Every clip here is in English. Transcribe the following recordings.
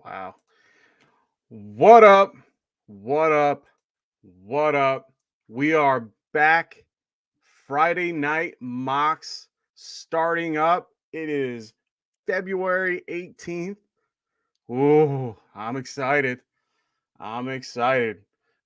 Wow. What up? What up? What up? We are back. Friday night mocks starting up. It is February 18th. Ooh, I'm excited. I'm excited.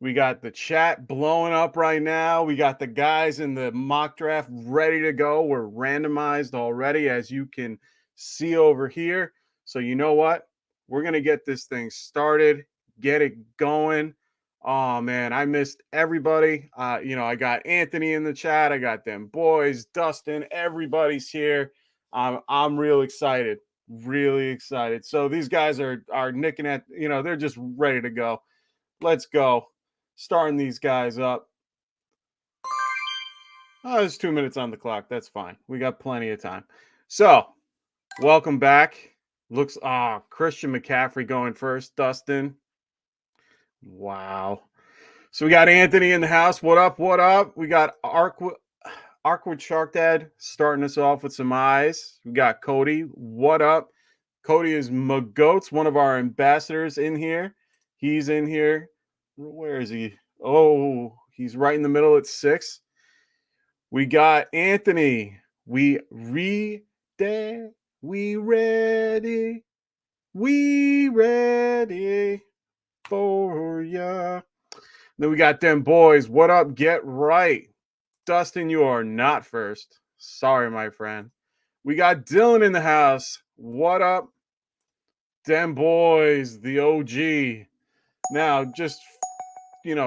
We got the chat blowing up right now. We got the guys in the mock draft ready to go. We're randomized already, as you can see over here. So you know what? We're going to get this thing started, get it going. Oh, man, I missed everybody. I got Anthony in the chat. I got them boys, Dustin, everybody's here. I'm real excited. Really excited. So these guys are nicking at, they're just ready to go. Let's go. Starting these guys up. Oh, there's 2 minutes on the clock. That's fine. We got plenty of time. So, welcome back. Christian McCaffrey going first. Dustin. Wow. So we got Anthony in the house. What up? What up? We got Arkwood Shark Dad starting us off with some eyes. We got Cody. What up? Cody is Magoats, one of our ambassadors in here. He's in here. Where is he? Oh, he's right in the middle at 6. We got Anthony. We ready. We ready. We ready for ya. Then we got them boys. What up? Get right. Dustin, you are not first. Sorry, my friend. We got Dylan in the house. What up? Them boys, the OG. Now, just,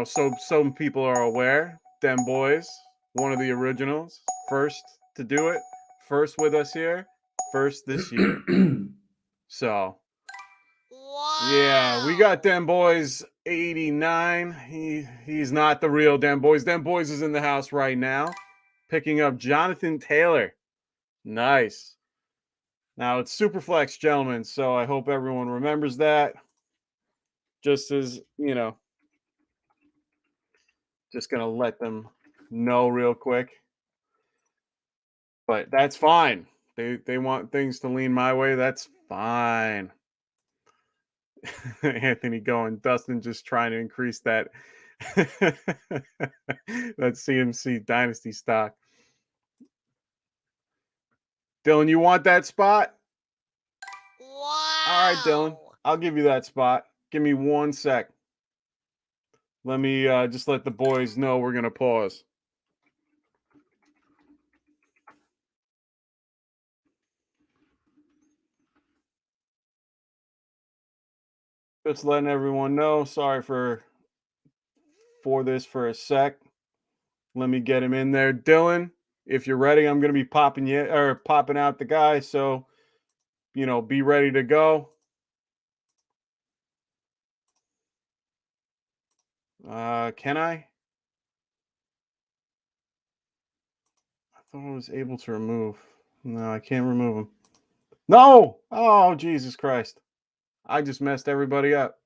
so some people are aware, them boys, one of the originals, first to do it, first with us here, first this year. So, yeah, we got them boys 89. He's not the real them boys. Them boys is in the house right now, picking up Jonathan Taylor. Nice. Now it's Superflex, gentlemen, so I hope everyone remembers that. Just as, just going to let them know real quick. But that's fine. They want things to lean my way. That's fine. Anthony going, Dustin just trying to increase that that CMC dynasty stock. Dylan, you want that spot? Wow. All right, Dylan. I'll give you that spot. Give me 1 sec. Let me just let the boys know we're going to pause. Just letting everyone know. Sorry for this for a sec. Let me get him in there. Dylan, if you're ready, I'm going to be popping out the guy. So, be ready to go. Can I? I thought I was able to remove. No, I can't remove him. No! Oh, Jesus Christ. I just messed everybody up.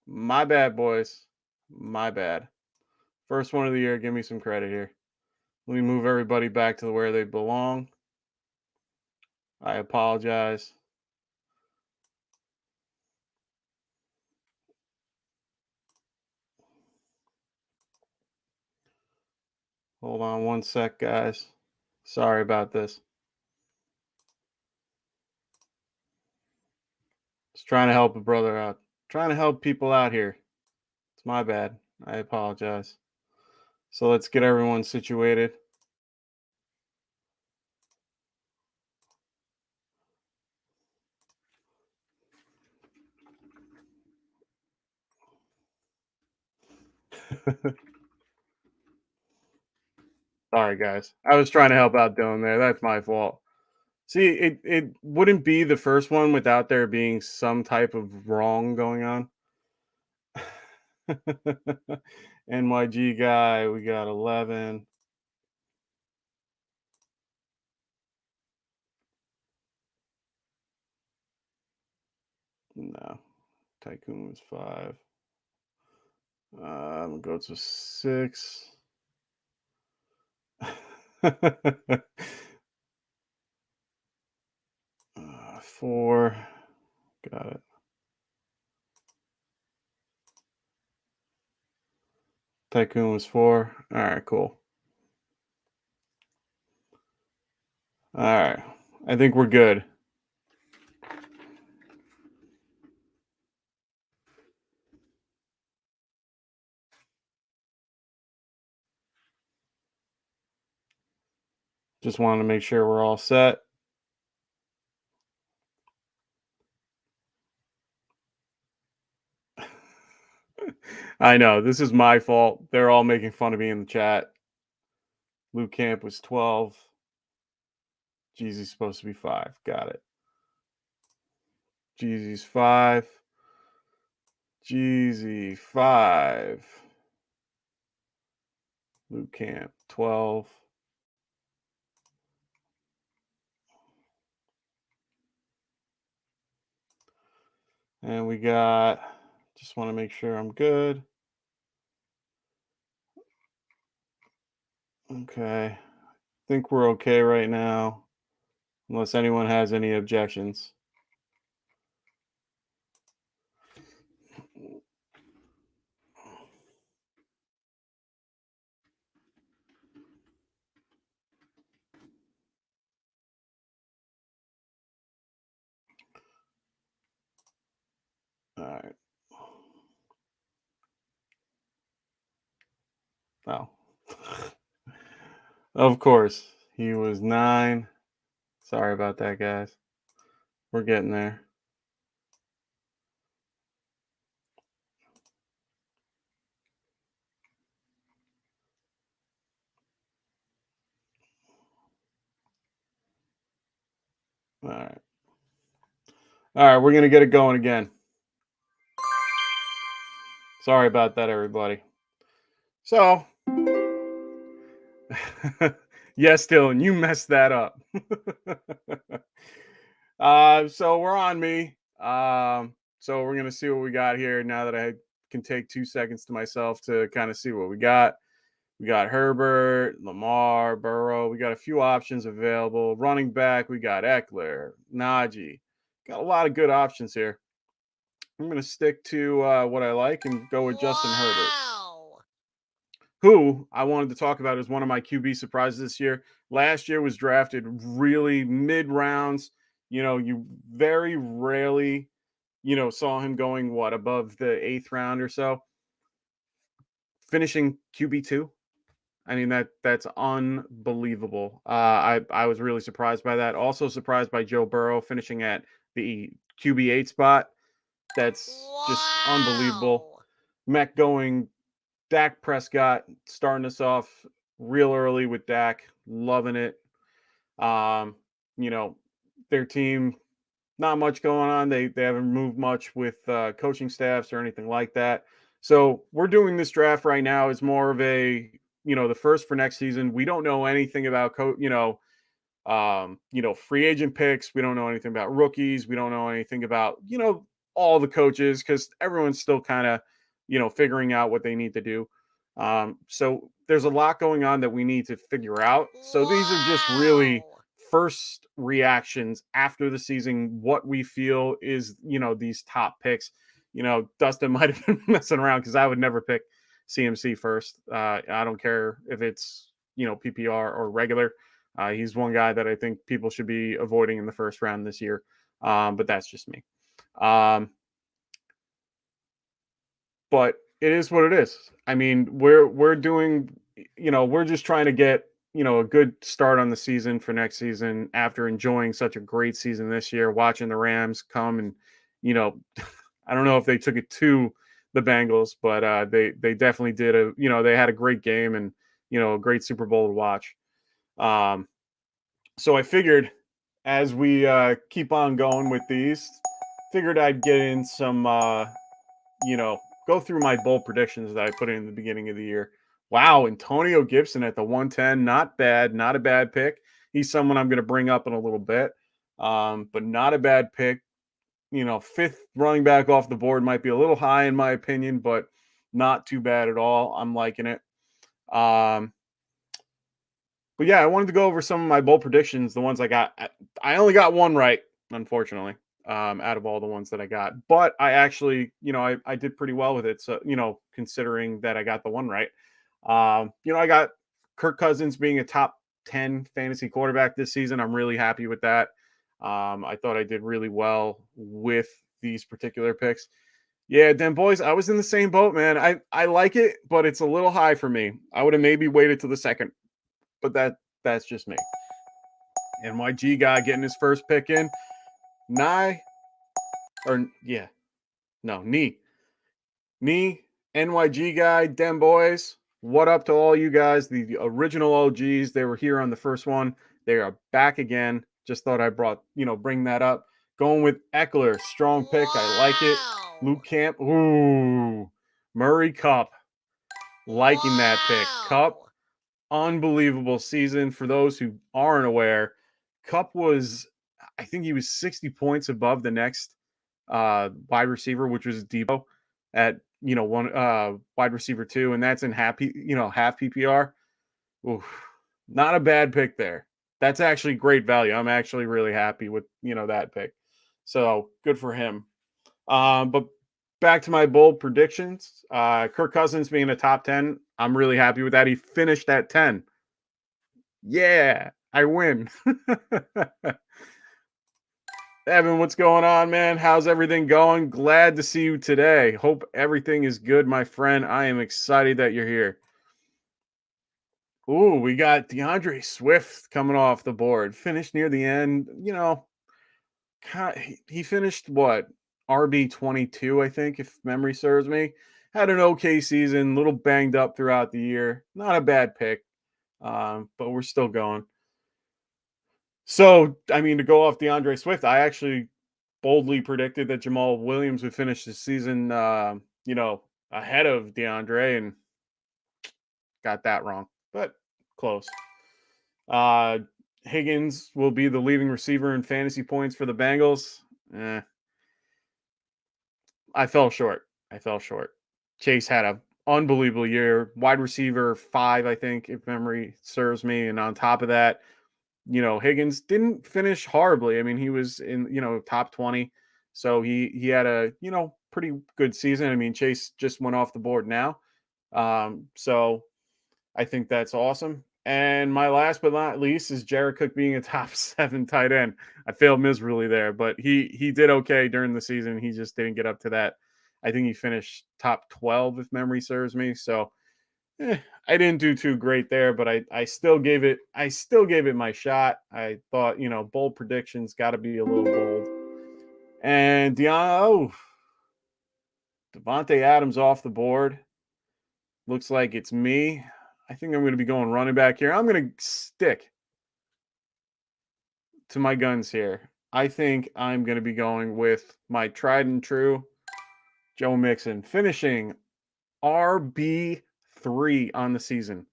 My bad, boys. My bad. First one of the year. Give me some credit here. Let me move everybody back to where they belong. I apologize. Hold on 1 sec, guys. Sorry about this. Just trying to help a brother out. Trying to help people out here. It's my bad. I apologize. So let's get everyone situated. Sorry, guys. I was trying to help out Dylan there. That's my fault. See, it wouldn't be the first one without there being some type of wrong going on. NYG guy, we got 11. No. Tycoon was 5. I'm going to go to 6. 4. Got it. Tycoon was 4. All right, cool. All right. I think we're good. Just wanted to make sure we're all set. I know, this is my fault. They're all making fun of me in the chat. Luke Camp was 12. Jeezy's supposed to be 5. Got it. Jeezy's 5. Jeezy 5. Luke Camp 12. And we got, just want to make sure I'm good. Okay. I think we're okay right now, unless anyone has any objections. All right. Oh. Of course. He was 9. Sorry about that, guys. We're getting there. All right. All right, we're going to get it going again. Sorry about that, everybody. So, yes, Dylan, you messed that up. So we're on me. So we're going to see what we got here now that I can take 2 seconds to myself to kind of see what we got. We got Herbert, Lamar, Burrow. We got a few options available. Running back, we got Eckler, Naji. Got a lot of good options here. I'm going to stick to what I like and go with Justin Herbert, who I wanted to talk about as one of my QB surprises this year. Last year was drafted really mid rounds. You very rarely, saw him going above the 8th round or so. Finishing QB2. I mean, that's unbelievable. I was really surprised by that. Also surprised by Joe Burrow finishing at the QB8 spot. That's just unbelievable. Mech going Dak Prescott, starting us off real early with Dak. Loving it. Um, their team, not much going on. They haven't moved much with coaching staffs or anything like that. So we're doing this draft right now as more of a, the first for next season. We don't know anything about free agent picks. We don't know anything about rookies. We don't know anything about, all the coaches, because everyone's still kind of, figuring out what they need to do. So there's a lot going on that we need to figure out. So these are just really first reactions after the season, what we feel is, these top picks. Dustin might have been messing around because I would never pick CMC first. I don't care if it's, PPR or regular. He's one guy that I think people should be avoiding in the first round this year. But that's just me. But it is what it is. I mean, we're doing, we're just trying to get, a good start on the season for next season after enjoying such a great season this year, watching the Rams come and, I don't know if they took it to the Bengals, but they definitely did they had a great game and, a great Super Bowl to watch. So I figured as we keep on going with these, figured I'd get in some, go through my bold predictions that I put in the beginning of the year. Wow, Antonio Gibson at the 110, not bad, not a bad pick. He's someone I'm going to bring up in a little bit, but not a bad pick. 5th running back off the board might be a little high in my opinion, but not too bad at all. I'm liking it. But yeah, I wanted to go over some of my bold predictions, the ones I got. I only got one right, unfortunately. out of all the ones that I got. But I actually, I did pretty well with it. So, considering that I got the one right. I got Kirk Cousins being a top 10 fantasy quarterback this season. I'm really happy with that. I thought I did really well with these particular picks. Yeah, then boys, I was in the same boat, man. I like it, but it's a little high for me. I would have maybe waited to the second, but that's just me. NYG guy getting his first pick in. Knee, NYG guy, dem boys. What up to all you guys? The original OGs. They were here on the first one. They are back again. Just thought I bring that up. Going with Eckler, strong pick. I like it. Luke Camp. Ooh. Murray Cup. Liking that pick. Cup. Unbelievable season. For those who aren't aware, Cup was, I think he was 60 points above the next wide receiver, which was Debo at one wide receiver 2, and that's in half PPR. Oof, not a bad pick there. That's actually great value. I'm actually really happy with that pick. So good for him. But back to my bold predictions. Kirk Cousins being a top 10. I'm really happy with that. He finished at 10. Yeah, I win. Evan, what's going on, man? How's everything going? Glad to see you today. Hope everything is good, my friend. I am excited that you're here. Ooh, we got Deandre Swift coming off the board. Finished near the end. He finished what? RB22, I think, if memory serves me. Had an okay season, little banged up throughout the year. Not a bad pick, but we're still going. So, to go off DeAndre Swift, I actually boldly predicted that Jamal Williams would finish the season, ahead of DeAndre, and got that wrong, but close. Higgins will be the leading receiver in fantasy points for the Bengals. I fell short. Chase had an unbelievable year. Wide receiver 5, I think, if memory serves me. And on top of that, Higgins didn't finish horribly. He was in, top 20. So he had a, pretty good season. Chase just went off the board now. So I think that's awesome. And my last but not least is Jared Cook being a top 7 tight end. I failed miserably there, but he did okay during the season. He just didn't get up to that. I think he finished top 12 if memory serves me. So I didn't do too great there, but I still gave it my shot. I thought, bold predictions got to be a little bold. And Devontae Adams off the board. Looks like it's me. I think I'm going to be going running back here. I'm going to stick to my guns here. I think I'm going to be going with my tried and true Joe Mixon, finishing RB3 on the season.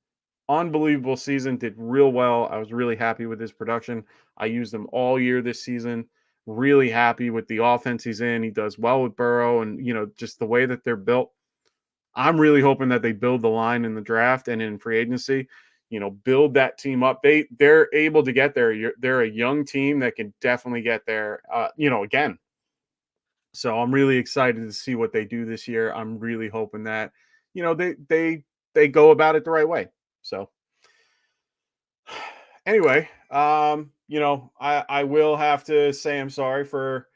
Unbelievable season. Did real well. I was really happy with his production. I used him all year this season. Really happy with the offense he's in. He does well with Burrow, and just the way that they're built. I'm really hoping that they build the line in the draft and in free agency. Build that team up. They're able to get there. They're a young team that can definitely get there. Again. So I'm really excited to see what they do this year. I'm really hoping that they go about it the right way. So anyway, I will have to say I'm sorry for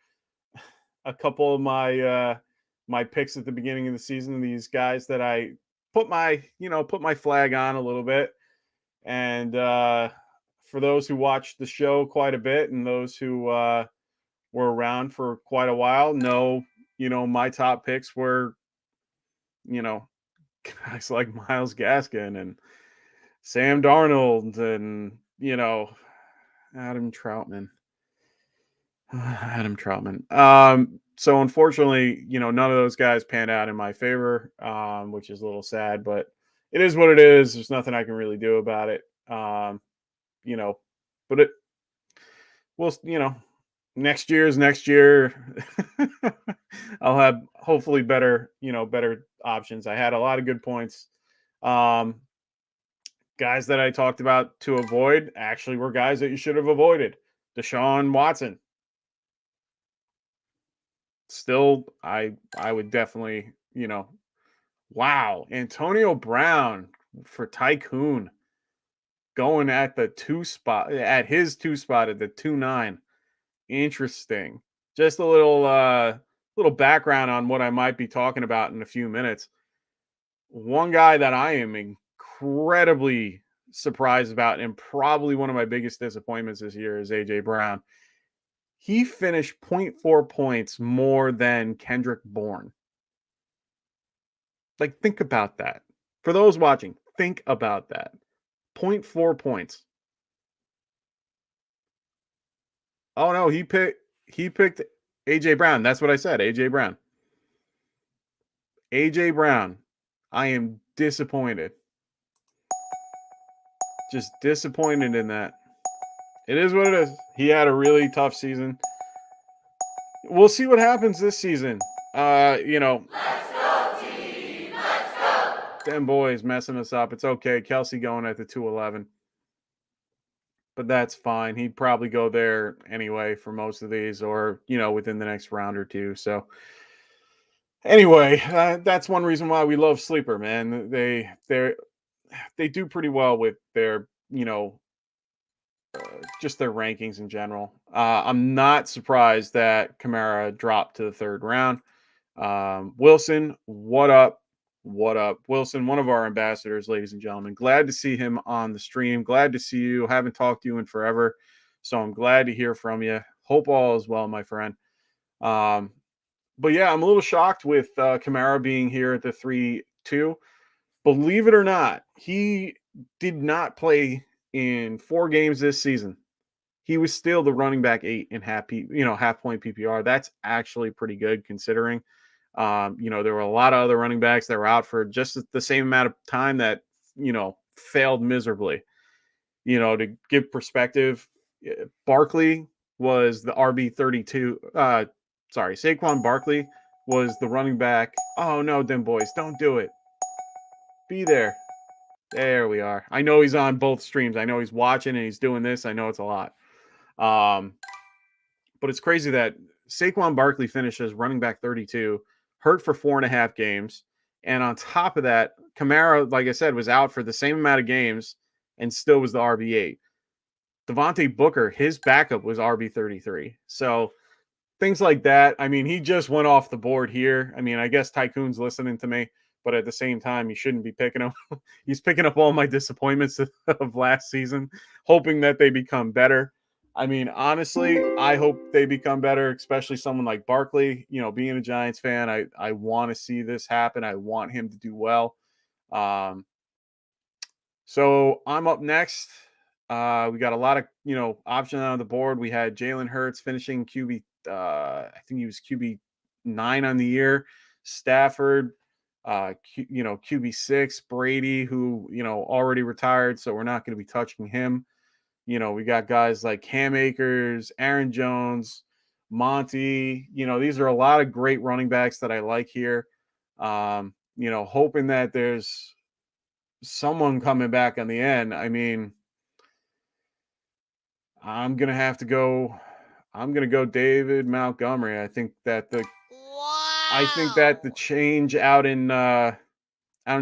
a couple of my picks at the beginning of the season. These guys that I put my flag on a little bit, and for those who watched the show quite a bit and those who were around for quite a while know, my top picks were, guys like Myles Gaskin and Sam Darnold and, Adam Troutman. So unfortunately, none of those guys panned out in my favor, which is a little sad, but it is what it is. There's nothing I can really do about it. But it will, next year is next year. I'll have hopefully better options. I had a lot of good points. Guys that I talked about to avoid actually were guys that you should have avoided. Desean Watson. still, I would definitely, wow, Antonio Brown for Tycoon going at the his 2 spot at the 2-9. Interesting. Just a little background on what I might be talking about in a few minutes. One guy that I am incredibly surprised about and probably one of my biggest disappointments this year is AJ Brown. He finished zero point 0.4 points more than Kendrick Bourne. Like, think about that. For those watching, think about that. 0.4 points. Oh no, he picked AJ Brown. That's what I said. AJ Brown. AJ Brown. I am disappointed. Just disappointed in that. It is what it is. He had a really tough season. We'll see what happens this season. Let's go, team! Let's go! Them boys messing us up. It's okay. Kelsey going at the 211. But that's fine. He'd probably go there anyway for most of these or, within the next round or two. So anyway, that's one reason why we love Sleeper, man. They do pretty well with their, just their rankings in general. I'm not surprised that Kamara dropped to the 3rd round. Wilson, what up? What up? Wilson, one of our ambassadors, ladies and gentlemen. Glad to see him on the stream. Glad to see you. Haven't talked to you in forever. So I'm glad to hear from you. Hope all is well, my friend. But yeah, I'm a little shocked with Kamara being here at the 3-2. Believe it or not, he did not play in 4 games this season. He was still the running back 8 in half point PPR. That's actually pretty good considering. There were a lot of other running backs that were out for just the same amount of time that, failed miserably. To give perspective, Barkley was the RB32. Saquon Barkley was the running back. Oh, no, them boys, don't do it. Be there. There we are. I know he's on both streams. I know he's watching and he's doing this. I know it's a lot. But it's crazy that Saquon Barkley finishes running back 32, hurt for 4.5 games. And on top of that, Kamara, like I said, was out for the same amount of games and still was the RB8. Devontae Booker, his backup was RB33. So things like that. I mean, he just went off the board here. I mean, I guess Tycoon's listening to me, but at the same time, he shouldn't be picking him. He's picking up all my disappointments of last season, hoping that they become better. I mean, honestly, I hope they become better, especially someone like Barkley. Being a Giants fan, I want to see this happen. I want him to do well. So I'm up next. We got a lot of, options on the board. We had Jalen Hurts finishing QB. I think he was QB9 on the year. Stafford, QB6. Brady, who, already retired, so we're not going to be touching him. We got guys like Cam Akers, Aaron Jones, Monty. These are a lot of great running backs that I like here. Hoping that there's someone coming back on the end. I mean, I'm going to go David Montgomery. I think that the change out in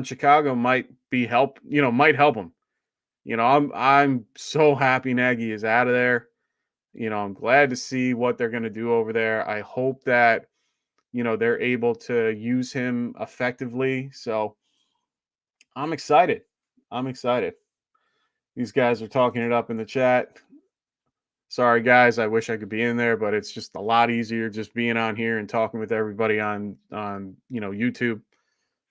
Chicago might help him. I'm so happy Nagy is out of there. I'm glad to see what they're going to do over there. I hope that, they're able to use him effectively. So I'm excited. These guys are talking it up in the chat. Sorry, guys. I wish I could be in there, but it's just a lot easier just being on here and talking with everybody on YouTube.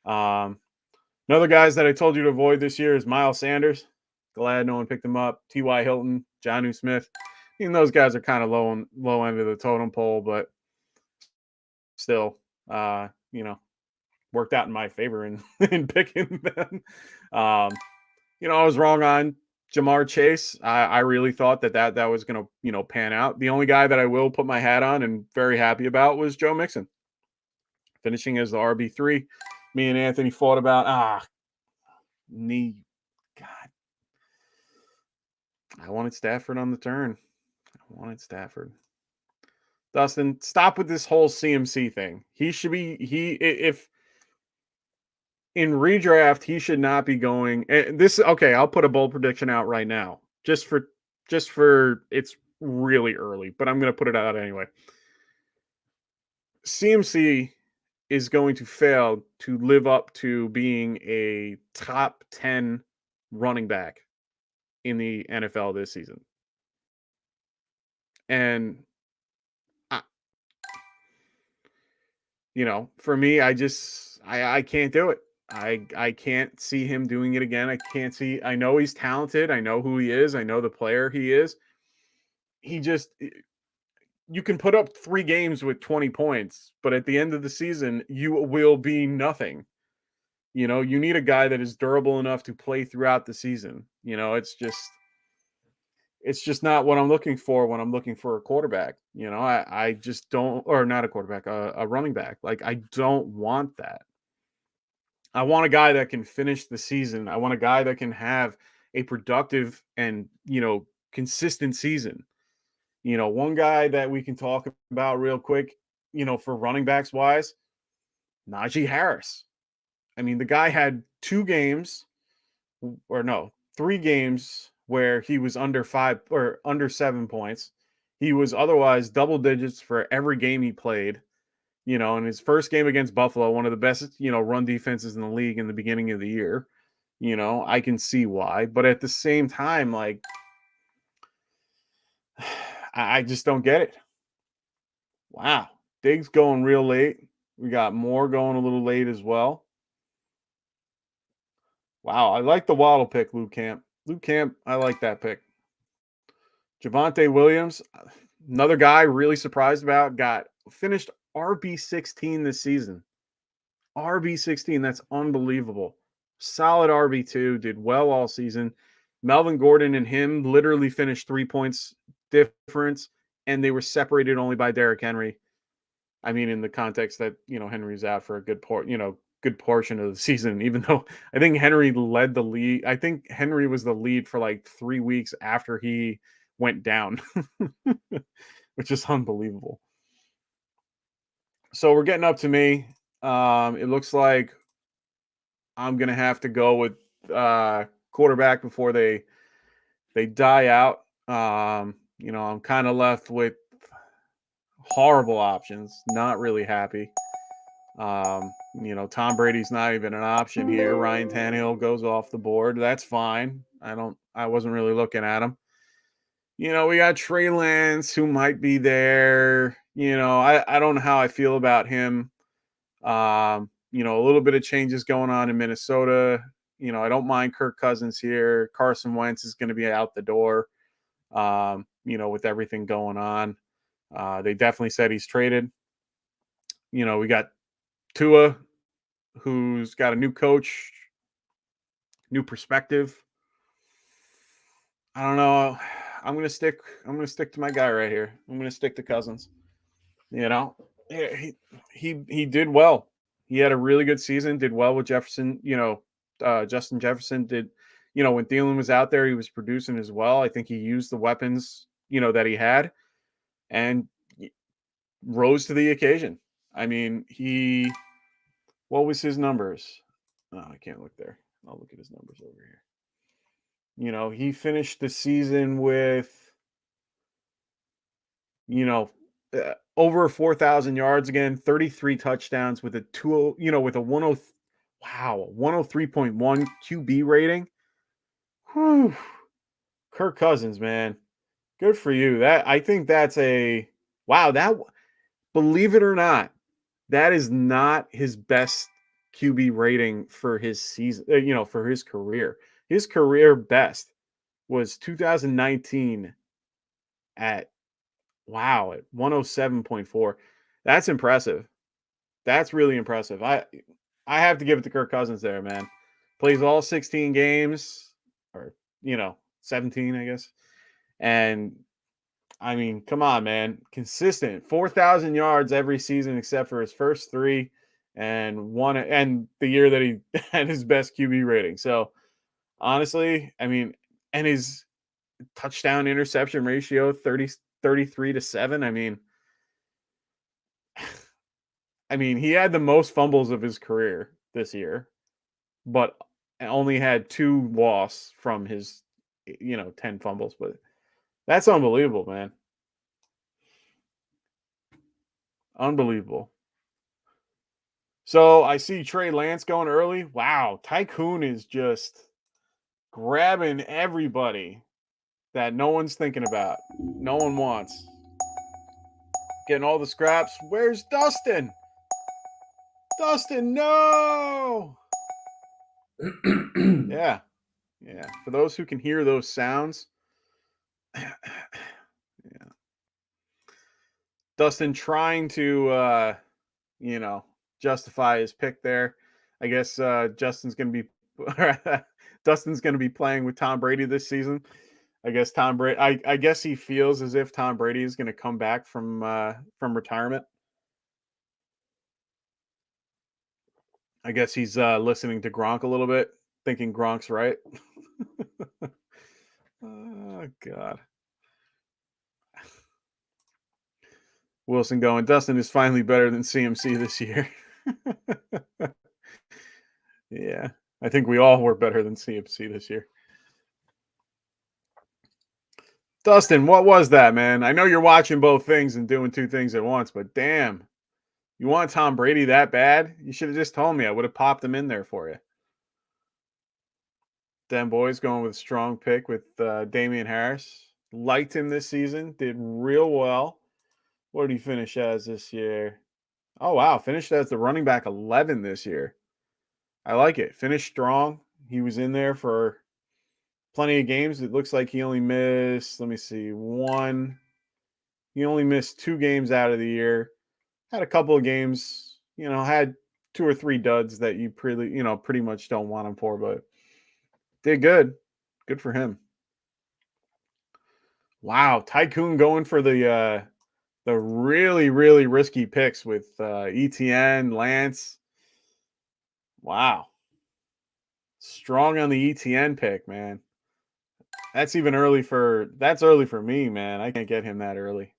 Another guys that I told you to avoid this year is Miles Sanders. Glad no one picked him up. T.Y. Hilton, Jonnu Smith. Even those guys are kind of low end of the totem pole, but still, worked out in my favor in picking them. I was wrong on Jamar Chase. I really thought that was going to, pan out. The only guy that I will put my hat on and very happy about was Joe Mixon, finishing as the RB3. Me and Anthony fought about, knee. God. I wanted Stafford on the turn. Dustin, stop with this whole CMC thing. He should be if in redraft he should not be going. This okay? I'll put a bold prediction out right now, just for it's really early, but I'm going to put it out anyway. CMC is going to fail to live up to being a top 10 running back in the NFL this season. And for me, I can't do it. I can't see him doing it again. I know he's talented. I know who he is. I know the player he is. You can put up 3 games with 20 points, but at the end of the season, you will be nothing. You need a guy that is durable enough to play throughout the season. It's just not what I'm looking for when I'm looking for a quarterback. I just don't, or not a quarterback, a running back. Like, I don't want that. I want a guy that can finish the season. I want a guy that can have a productive and, consistent season. One guy that we can talk about real quick, for running backs wise, Naji Harris. I mean, the guy had 3 games where he was under 5 or under 7 points. He was otherwise double digits for every game he played. In his first game against Buffalo, one of the best, run defenses in the league in the beginning of the year. I can see why. But at the same time, like, I just don't get it. Wow. Diggs going real late. We got Moore going a little late as well. Wow. I like the Waddle pick, Luke Camp. Luke Camp, I like that pick. Javonte Williams, another guy really surprised about, finished RB16 this season. RB16, that's unbelievable. Solid RB2, did well all season. Melvin Gordon and him literally finished 3 points difference, and they were separated only by Derrick Henry. I mean, in the context that, Henry's out for a good portion of the season, even though I think Henry led the lead. I think Henry was the lead for like 3 weeks after he went down, which is unbelievable. So we're getting up to me. It looks like I'm going to have to go with quarterback before they die out. I'm kind of left with horrible options. Not really happy. Tom Brady's not even an option here. Ryan Tannehill goes off the board. That's fine. I wasn't really looking at him. We got Trey Lance, who might be there. I don't know how I feel about him. A little bit of changes going on in Minnesota. I don't mind Kirk Cousins here. Carson Wentz is going to be out the door, with everything going on. They definitely said he's traded. We got Tua, who's got a new coach, new perspective. I don't know. I'm gonna stick to my guy right here. I'm gonna stick to Cousins. He did well. He had a really good season. Did well with Jefferson. Justin Jefferson did. When Thielen was out there, he was producing as well. I think he used the weapons that he had, and rose to the occasion. I mean, what was his numbers? Oh, I can't look there. I'll look at his numbers over here. He finished the season with, over 4,000 yards again, 33 touchdowns with a 103.1 QB rating. Whew. Kirk Cousins, man. Good for you. I think that's believe it or not, that is not his best QB rating for his season, for his career. His career best was 2019 at 107.4. That's impressive. That's really impressive. I have to give it to Kirk Cousins there, man. Plays all 16 games, or 17, I guess. And I mean, come on, man. Consistent. 4,000 yards every season except for his first 3 and the year that he had his best QB rating. So, honestly, I mean, and his touchdown interception ratio 33 to 7. I mean, I mean, he had the most fumbles of his career this year, but only had 2 loss from his, 10 fumbles. But that's unbelievable, man. Unbelievable. So I see Trey Lance going early. Wow, Tycoon is just grabbing everybody that no one's thinking about. No one wants. Getting all the scraps. Where's Dustin? Dustin, no! Yeah. Yeah. For those who can hear those sounds. Yeah. Dustin trying to justify his pick there. I guess Dustin's going to be playing with Tom Brady this season. I guess Tom Brady. I guess he feels as if Tom Brady is going to come back from retirement. I guess he's listening to Gronk a little bit, thinking Gronk's right. Oh God. Wilson going. Dustin is finally better than CMC this year. Yeah, I think we all were better than CMC this year. Dustin, what was that, man? I know you're watching both things and doing 2 things at once, but damn, you want Tom Brady that bad? You should have just told me. I would have popped him in there for you. Den Boys going with a strong pick with Damien Harris. Liked him this season. Did real well. What did he finish as this year? Oh, wow. Finished as the running back 11 this year. I like it. Finished strong. He was in there for plenty of games. It looks like he only missed, let me see, 1. He only missed 2 games out of the year. Had a couple of games, had 2 or 3 duds that you pretty much don't want him for, but did good. Good for him. Wow, Tycoon going for the really, really risky picks with ETN, Lance. Wow. Strong on the ETN pick, man. That's early for me, man. I can't get him that early.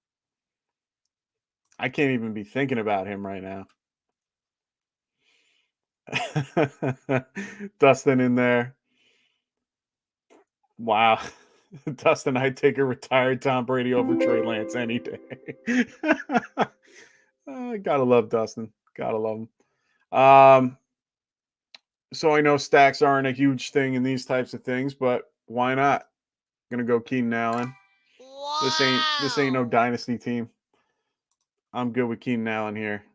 I can't even be thinking about him right now. Dustin in there. Wow. Dustin, I'd take a retired Tom Brady over Trey Lance any day. Gotta love Dustin. Gotta love him. So I know stacks aren't a huge thing in these types of things, but why not? Gonna go Keenan Allen. Wow. This ain't no dynasty team. I'm good with Keenan Allen here.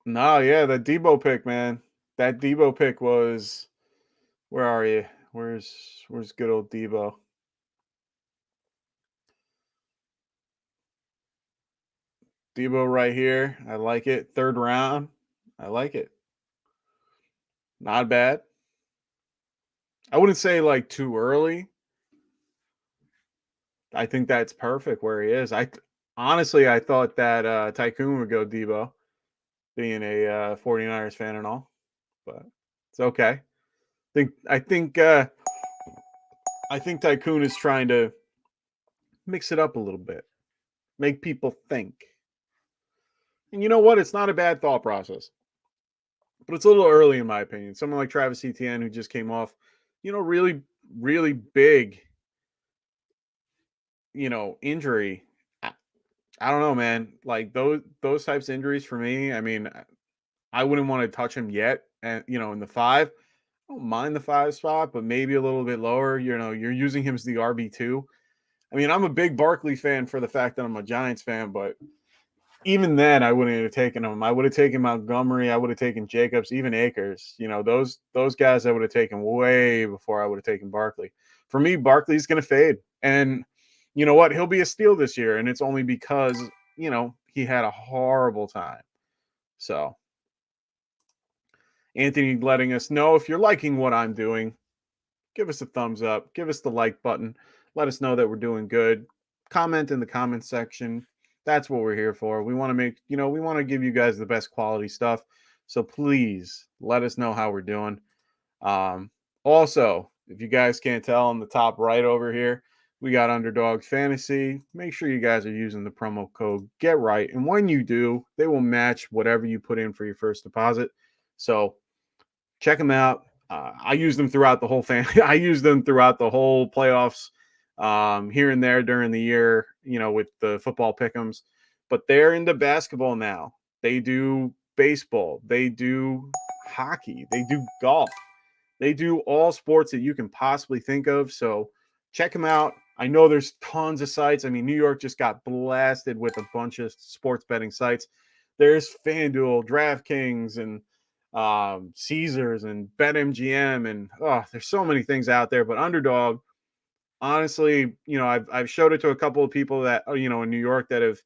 No, yeah, that Debo pick, man. That Debo pick was. Where are you? Where's good old Debo? Debo right here. I like it. 3rd round. I like it. Not bad. I wouldn't say like too early. I think that's perfect where he is. Honestly, I thought that Tycoon would go Debo, being a 49ers fan and all, but it's okay. I think Tycoon is trying to mix it up a little bit, make people think. And you know what? It's not a bad thought process, but it's a little early in my opinion. Someone like Travis Etienne, who just came off, really, really big, injury. I don't know, man. Like those types of injuries for me, I mean, I wouldn't want to touch him yet. And in the 5, I don't mind the 5 spot, but maybe a little bit lower. You're using him as the RB2. I mean, I'm a big Barkley fan for the fact that I'm a Giants fan, but even then, I wouldn't have taken him. I would have taken Montgomery. I would have taken Jacobs, even Akers. Those guys I would have taken way before I would have taken Barkley. For me, Barkley's going to fade. And you know what? He'll be a steal this year, and it's only because, he had a horrible time. So, Anthony letting us know if you're liking what I'm doing, give us a thumbs up, give us the like button, let us know that we're doing good. Comment in the comment section. That's what we're here for. We want to we want to give you guys the best quality stuff. So please let us know how we're doing. Also, if you guys can't tell in the top right over here, We got Underdog Fantasy. Make sure you guys are using the promo code Get Right, and when you do, they will match whatever you put in for your first deposit. So check them out. I use them throughout the whole I use them throughout the whole playoffs, here and there during the year, with the football pick'ems. But they're into basketball now. They do baseball. They do hockey. They do golf. They do all sports that you can possibly think of. So check them out. I know there's tons of sites. I mean, New York just got blasted with a bunch of sports betting sites. There's FanDuel, DraftKings, and Caesars, and BetMGM, and there's so many things out there. But Underdog, honestly, I've showed it to a couple of people that in New York that have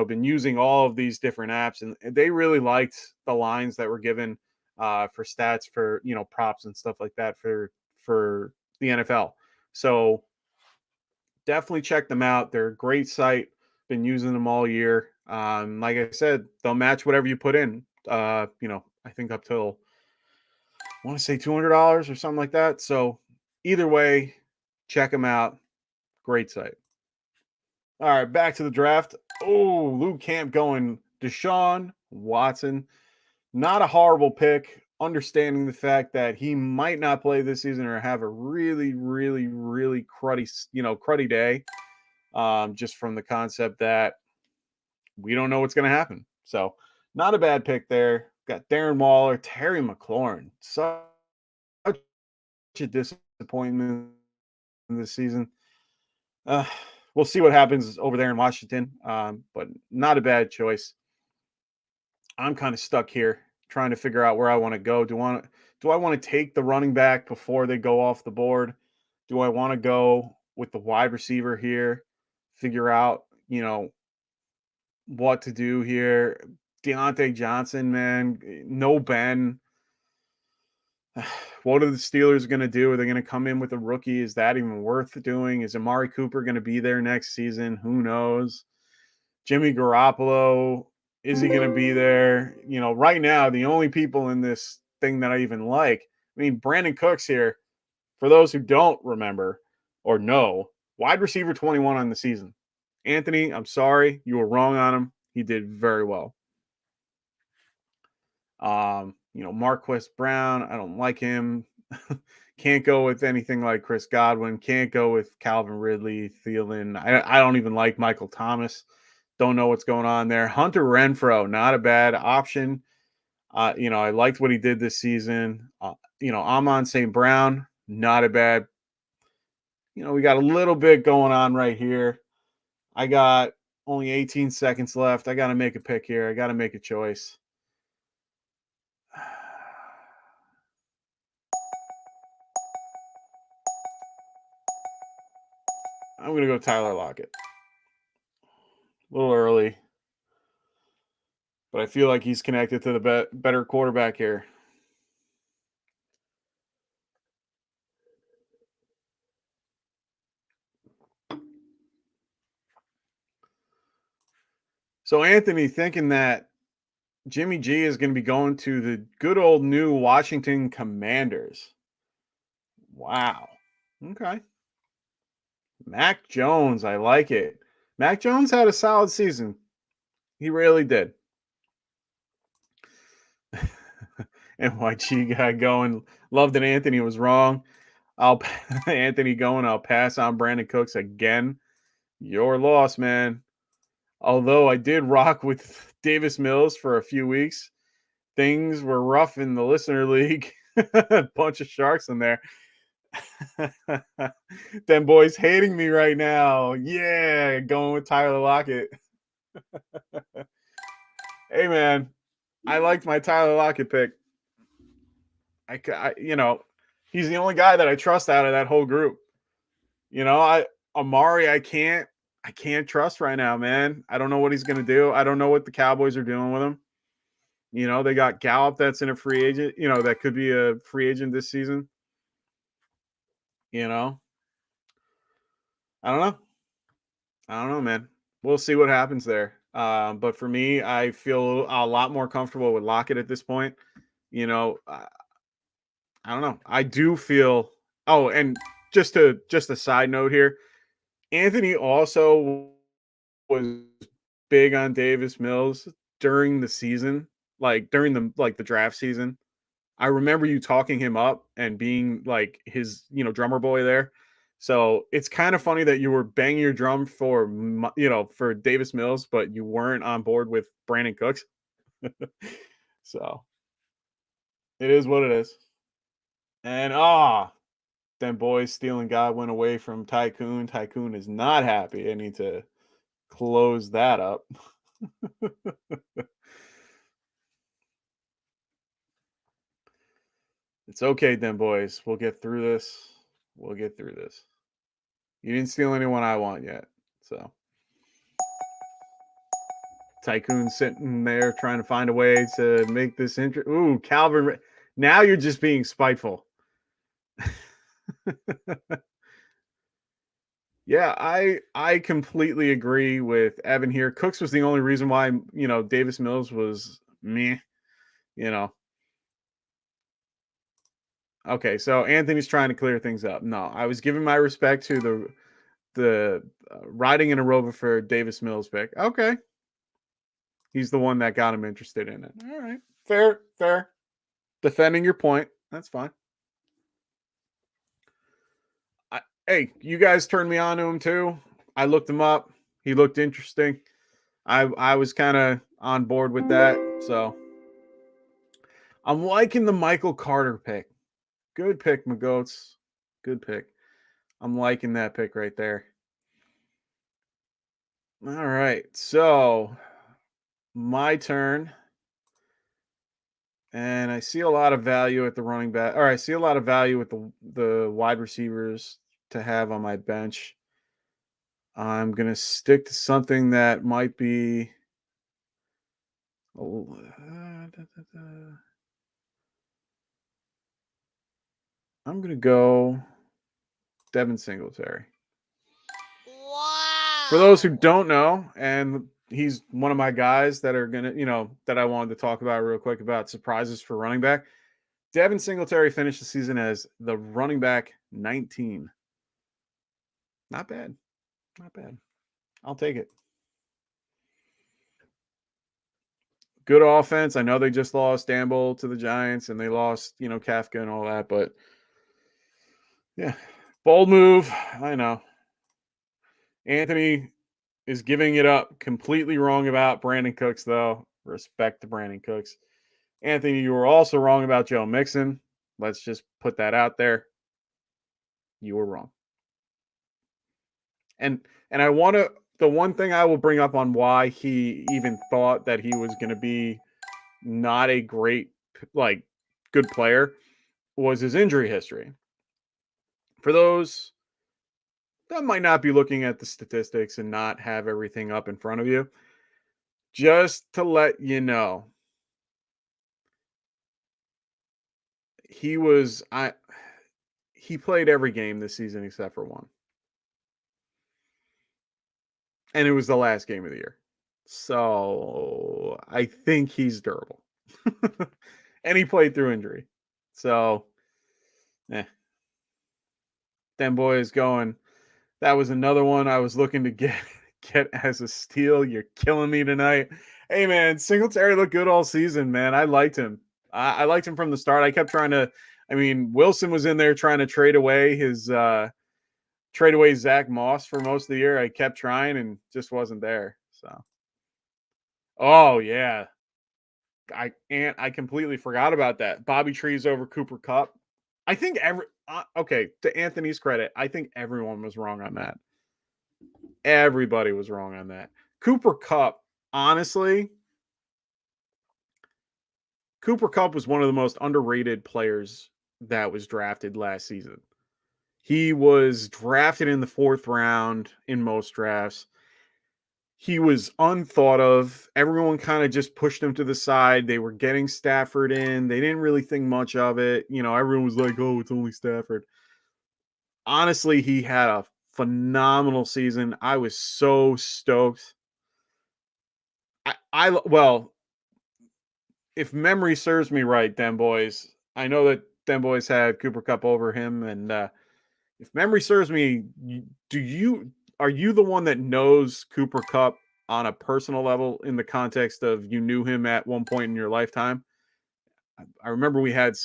been using all of these different apps, and they really liked the lines that were given for stats, for props and stuff like that for the NFL. So definitely check them out. They're a great site. Been using them all year. Like I said, they'll match whatever you put in. I think up till, I want to say $200 or something like that. So either way, check them out. Great site. All right, back to the draft. Oh, Luke Camp going Desean Watson. Not a horrible pick, understanding the fact that he might not play this season or have a really, really, really cruddy day. Just from the concept that we don't know what's going to happen. So not a bad pick there. Got Darren Waller, Terry McLaurin. Such a disappointment this season. We'll see what happens over there in Washington, but not a bad choice. I'm kind of stuck here trying to figure out where I want to go. Do I want to take the running back before they go off the board? Do I want to go with the wide receiver here? Figure out, what to do here. Deontay Johnson, man, no Ben. What are the Steelers going to do? Are they going to come in with a rookie? Is that even worth doing? Is Amari Cooper going to be there next season? Who knows? Jimmy Garoppolo, is he going to be there? Right now, the only people in this thing that I even like, Brandon Cooks here, for those who don't remember or know, wide receiver 21 on the season. Anthony, I'm sorry, you were wrong on him. He did very well. Marquise Brown, I don't like him. Can't go with anything like Chris Godwin. Can't go with Calvin Ridley, Thielen. I don't even like Michael Thomas. Don't know what's going on there. Hunter Renfro, not a bad option. I liked what he did this season. Amon St. Brown, not a bad. We got a little bit going on right here. I got only 18 seconds left. I got to make a pick here. I got to make a choice. I'm going to go Tyler Lockett. A little early, but I feel like he's connected to the better quarterback here. So Anthony thinking that Jimmy G is going to be going to the good old new Washington Commanders. Wow. Okay. Mac Jones, I like it. Mac Jones had a solid season. He really did. NYG guy going. Love that Anthony was wrong. Anthony going. I'll pass on Brandon Cooks again. Your loss, man. Although I did rock with Davis Mills for a few weeks, things were rough in the listener league. A bunch of sharks in there. Them boys hating me right now. Yeah, going with Tyler Lockett. Hey, man, I liked my Tyler Lockett pick. He's the only guy that I trust out of that whole group. Amari, I can't trust right now, man. I don't know what he's going to do. I don't know what the Cowboys are doing with him. They got Gallup that's in a free agent, that could be a free agent this season. I don't know, man. We'll see what happens there. But for me, I feel a lot more comfortable with Lockett at this point. I don't know. I do feel. Oh, and just a side note here. Anthony also was big on Davis Mills during the season, like during the draft season. I remember you talking him up and being like his, drummer boy there. So it's kind of funny that you were banging your drum for, for Davis Mills, but you weren't on board with Brandon Cooks. So it is what it is. And them boys stealing Godwin away from Tycoon. Tycoon is not happy. I need to close that up. It's okay, them boys. We'll get through this. We'll get through this. You didn't steal anyone I want yet. So Tycoon sitting there trying to find a way to make this interesting. Ooh, Calvin. Now you're just being spiteful. Yeah, I completely agree with Evan here. Cooks was the only reason why, Davis Mills was meh, Okay, so Anthony's trying to clear things up. No, I was giving my respect to the riding in a rover for Davis Mills pick. Okay. He's the one that got him interested in it. All right. Fair. Defending your point. That's fine. Hey, you guys turned me on to him too. I looked him up. He looked interesting. I was kind of on board with that. So I'm liking the Michael Carter pick. Good pick, my goats. Good pick. I'm liking that pick right there. All right. So my turn. And I see a lot of value at the running back. Or I see a lot of value with the wide receivers to have on my bench. I'm going to stick to something that might be I'm going to go Devin Singletary. Wow. For those who don't know, and he's one of my guys that are going to, that I wanted to talk about real quick about surprises for running back. Devin Singletary finished the season as the running back 19. Not bad. Not bad. I'll take it. Good offense. I know they just lost Damble to the Giants and they lost, Kafka and all that, but yeah, bold move. I know. Anthony is giving it up. Completely wrong about Brandon Cooks, though. Respect to Brandon Cooks. Anthony, you were also wrong about Joe Mixon. Let's just put that out there. You were wrong. And I want to, the one thing I will bring up on why he even thought that he was going to be not a great, good player was his injury history. For those that might not be looking at the statistics and not have everything up in front of you, just to let you know, he played every game this season except for one. And it was the last game of the year. So I think he's durable. And he played through injury. So, them boys going. That was another one I was looking to get as a steal. You're killing me tonight. Hey, man, Singletary looked good all season, man. I liked him. I liked him from the start. I kept trying to – Wilson was in there trying to trade away Zach Moss for most of the year. I kept trying and just wasn't there. So, oh, yeah. I completely forgot about that. Bobby Trees over Cooper Kupp. I think to Anthony's credit, I think everyone was wrong on that. Everybody was wrong on that. Cooper Kupp, honestly, Cooper Kupp was one of the most underrated players that was drafted last season. He was drafted in the 4th round in most drafts. He was unthought of. Everyone kind of just pushed him to the side. They were getting Stafford in. They didn't really think much of it. Everyone was like, oh, it's only Stafford. Honestly, he had a phenomenal season. I was so stoked. Well, if memory serves me right, them boys, I know that them boys had Cooper Kupp over him. And if memory serves me, are you the one that knows Cooper Kupp on a personal level in the context of you knew him at one point in your lifetime? I remember we had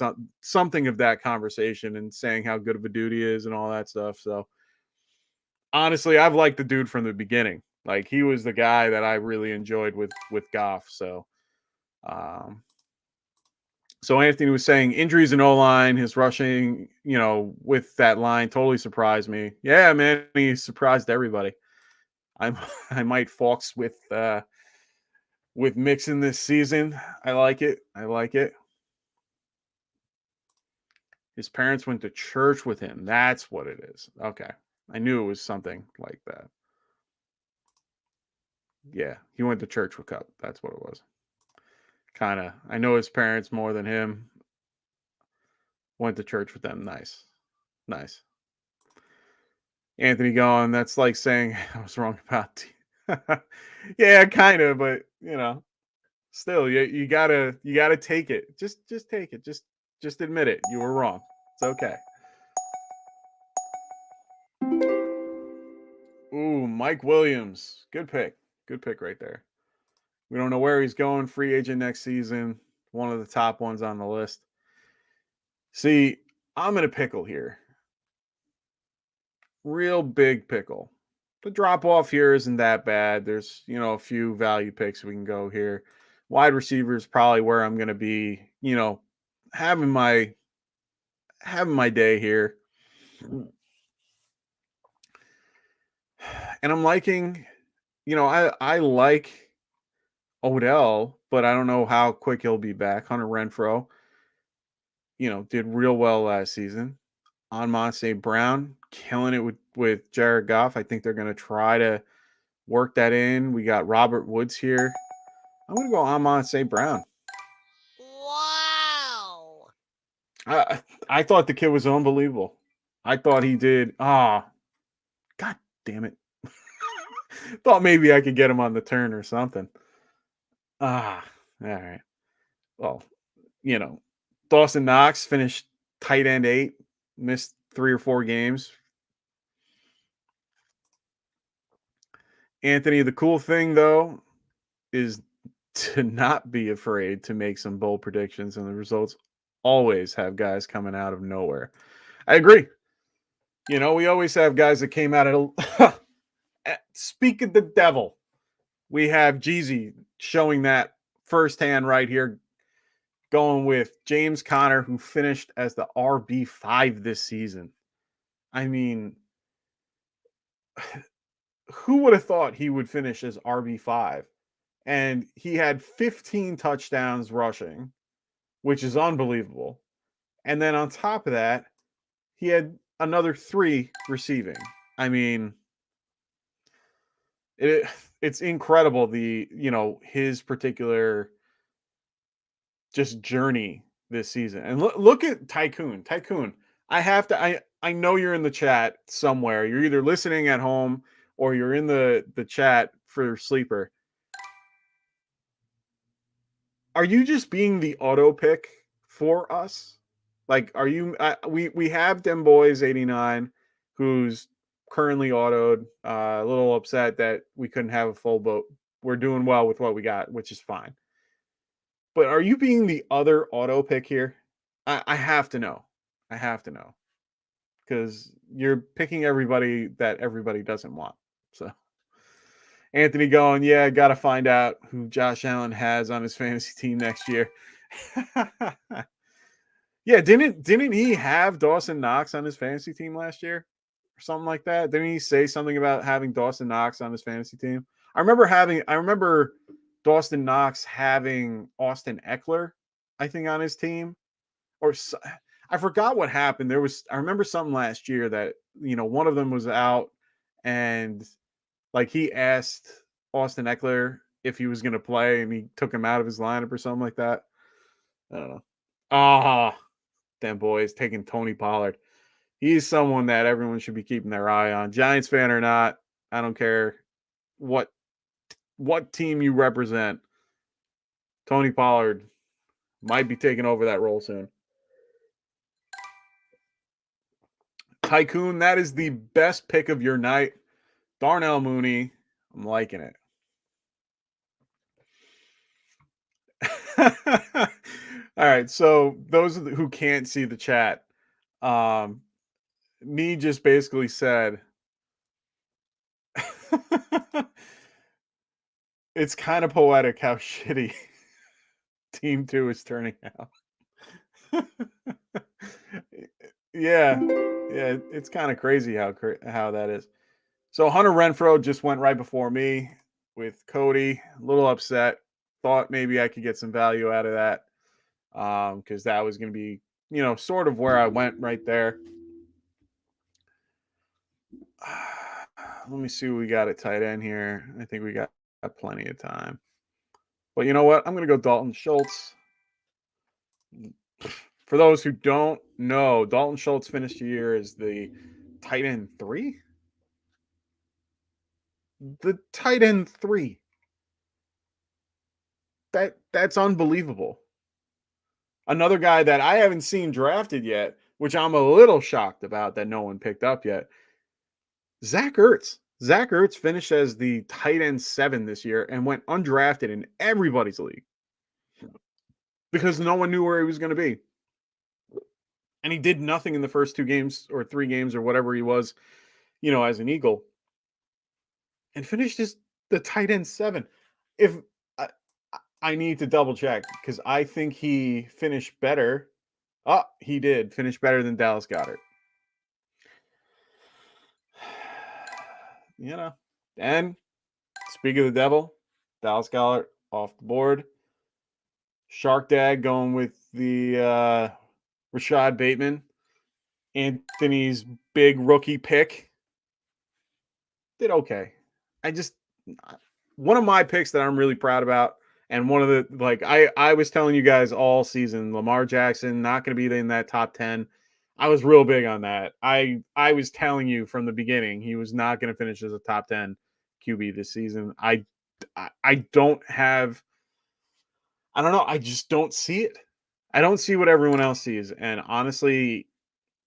something of that conversation and saying how good of a dude he is and all that stuff. So honestly, I've liked the dude from the beginning. Like he was the guy that I really enjoyed with Goff. Um, so Anthony was saying injuries in O-line, his rushing, with that line totally surprised me. Yeah, man, he surprised everybody. I might Fox with Mixon this season. I like it. His parents went to church with him. That's what it is. Okay. I knew it was something like that. Yeah, he went to church with Kupp. That's what it was. Kind of. I know his parents more than him. Went to church with them. Nice. Anthony going, that's like saying I was wrong about yeah, kind of, but still you gotta take it. Just take it. Just admit it. You were wrong. It's okay. Ooh, Mike Williams. Good pick. Good pick right there. We don't know where he's going. Free agent next season. One of the top ones on the list. See, I'm in a pickle here. Real big pickle. The drop off here isn't that bad. There's, a few value picks we can go here. Wide receiver is probably where I'm going to be, having my day here. And I'm liking, I like Odell, but I don't know how quick he'll be back. Hunter Renfro, did real well last season. On St. Brown, killing it with Jared Goff. I think they're going to try to work that in. We got Robert Woods here. I'm going to go on St. Brown. Wow. I thought the kid was unbelievable. I thought he did. God damn it. Thought maybe I could get him on the turn or something. All right. Well, Dawson Knox finished tight end 8, missed 3 or 4 games. Anthony, the cool thing though is to not be afraid to make some bold predictions, and the results always have guys coming out of nowhere. I agree. We always have guys that came out of speak of the devil. We have Jeezy showing that firsthand right here, going with James Conner, who finished as the RB5 this season. I mean, who would have thought he would finish as RB5? And he had 15 touchdowns rushing, which is unbelievable. And then on top of that, he had another 3 receiving. I mean, it's incredible his particular just journey this season. And look at Tycoon. I know you're in the chat somewhere. You're either listening at home or you're in the chat for Sleeper. Are you just being the auto pick for us? Like, are you? We have Dem Boys 89, who's currently autoed. A little upset that we couldn't have a full boat. We're doing well with what we got, which is fine. But are you being the other auto pick here? I have to know. Because you're picking everybody that everybody doesn't want. So Anthony going, yeah, got to find out who Josh Allen has on his fantasy team next year. Yeah, didn't he have Dawson Knox on his fantasy team last year or something like that? Didn't he say something about having Dawson Knox on his fantasy team? I remember Dawson Knox having Austin Eckler, I think, on his team, or I forgot what happened. I remember something last year that one of them was out, and like he asked Austin Eckler if he was going to play, and he took him out of his lineup or something like that. I don't know. Them boys taking Tony Pollard. He's someone that everyone should be keeping their eye on. Giants fan or not, I don't care what team you represent. Tony Pollard might be taking over that role soon. Tycoon, that is the best pick of your night. Darnell Mooney. I'm liking it. All right. So those who can't see the chat, me just basically said it's kind of poetic how shitty Team 2 is turning out. Yeah. Yeah, it's kind of crazy how that is. So Hunter Renfro just went right before me with Cody. A little upset. Thought maybe I could get some value out of that because that was going to be, sort of where I went right there. Let me see what we got at tight end here. I think we got plenty of time. But you know what? I'm going to go Dalton Schultz. For those who don't know, Dalton Schultz finished the year as the tight end 3. The tight end 3. That's unbelievable. Another guy that I haven't seen drafted yet, which I'm a little shocked about that no one picked up yet. Zach Ertz. Zach Ertz finished as the tight end 7 this year and went undrafted in everybody's league because no one knew where he was going to be. And he did nothing in the first 2 games or 3 games or whatever he was, as an Eagle. And finished as the tight end 7. If I need to double check because I think he finished better. Oh, he did finish better than Dallas Goedert. And speak of the devil, Dallas Goedert off the board. Shark Dad going with the Rashad Bateman, Anthony's big rookie pick. Did okay. One of my picks that I'm really proud about, and one of the I was telling you guys all season, Lamar Jackson not going to be in that top 10. I was real big on that. I was telling you from the beginning he was not going to finish as a top 10 QB this season. I don't have. I don't know. I just don't see it. I don't see what everyone else sees. And honestly,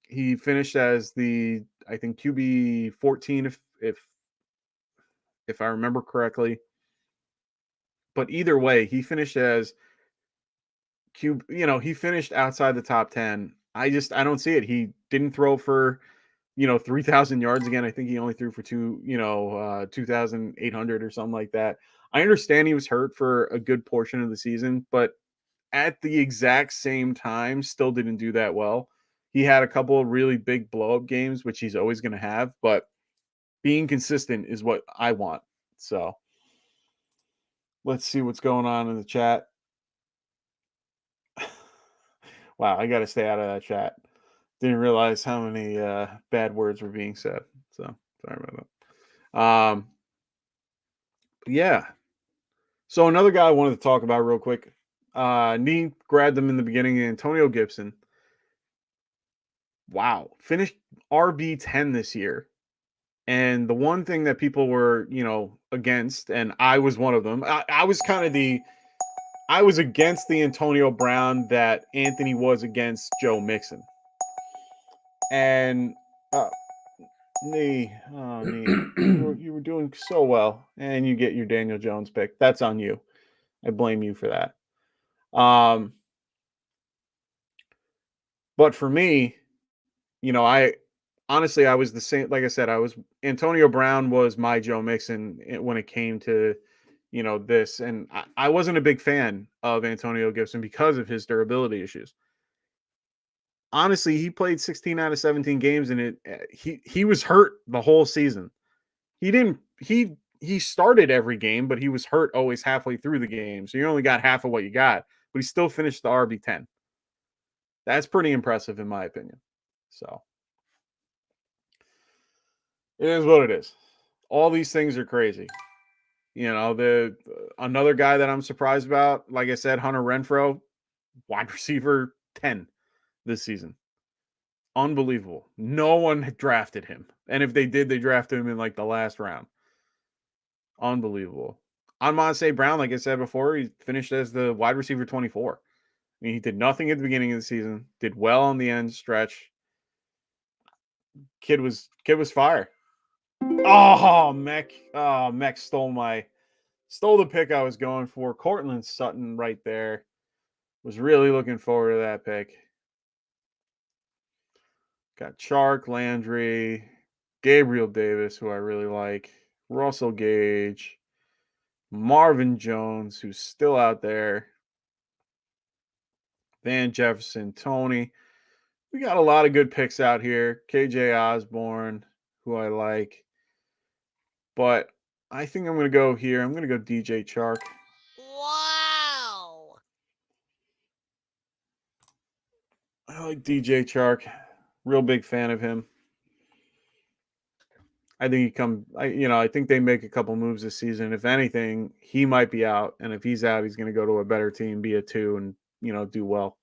he finished as the, I think, QB 14 if I remember correctly. But either way, he finished as he finished outside the top 10. I don't see it. He didn't throw for 3,000 yards again. I think he only threw for 2,800 or something like that. I understand he was hurt for a good portion of the season, but at the exact same time, still didn't do that well. He had a couple of really big blow-up games, which he's always going to have, but being consistent is what I want. So let's see what's going on in the chat. Wow, I got to stay out of that chat. Didn't realize how many bad words were being said. So sorry about that. Yeah. So another guy I wanted to talk about real quick. Knee grabbed him in the beginning, Antonio Gibson. Wow. Finished RB10 this year. And the one thing that people were, against, and I was one of them, I was I was against the Antonio Brown that Anthony was against Joe Mixon. And Knee, you were doing so well, and you get your Daniel Jones pick. That's on you. I blame you for that. But for me, I honestly, I was the same. Like I said, Antonio Brown was my Joe Mixon when it came to, this. And I wasn't a big fan of Antonio Gibson because of his durability issues. Honestly, he played 16 out of 17 games and he was hurt the whole season. He started every game, but he was hurt always halfway through the game. So you only got half of what you got, but he still finished the RB10. That's pretty impressive in my opinion. So it is what it is. All these things are crazy. Another guy that I'm surprised about, like I said, Hunter Renfro, wide receiver 10 this season. Unbelievable. No one had drafted him. And if they did, they drafted him in like the last round. Unbelievable. Amon St. Brown, like I said before, he finished as the wide receiver 24. I mean, he did nothing at the beginning of the season, did well on the end stretch. Kid was fire. Oh, Mech. Oh, Mech stole the pick I was going for. Cortland Sutton right there. Was really looking forward to that pick. Got Chark, Landry, Gabriel Davis, who I really like, Russell Gage, Marvin Jones, who's still out there, Van Jefferson, Tony. We got a lot of good picks out here. KJ Osborne, who I like. But I think I'm going to go here. I'm going to go DJ Chark. Wow. I like DJ Chark. Real big fan of him. I think I think they make a couple moves this season. If anything, he might be out. And if he's out, he's going to go to a better team, be a 2, and, do well.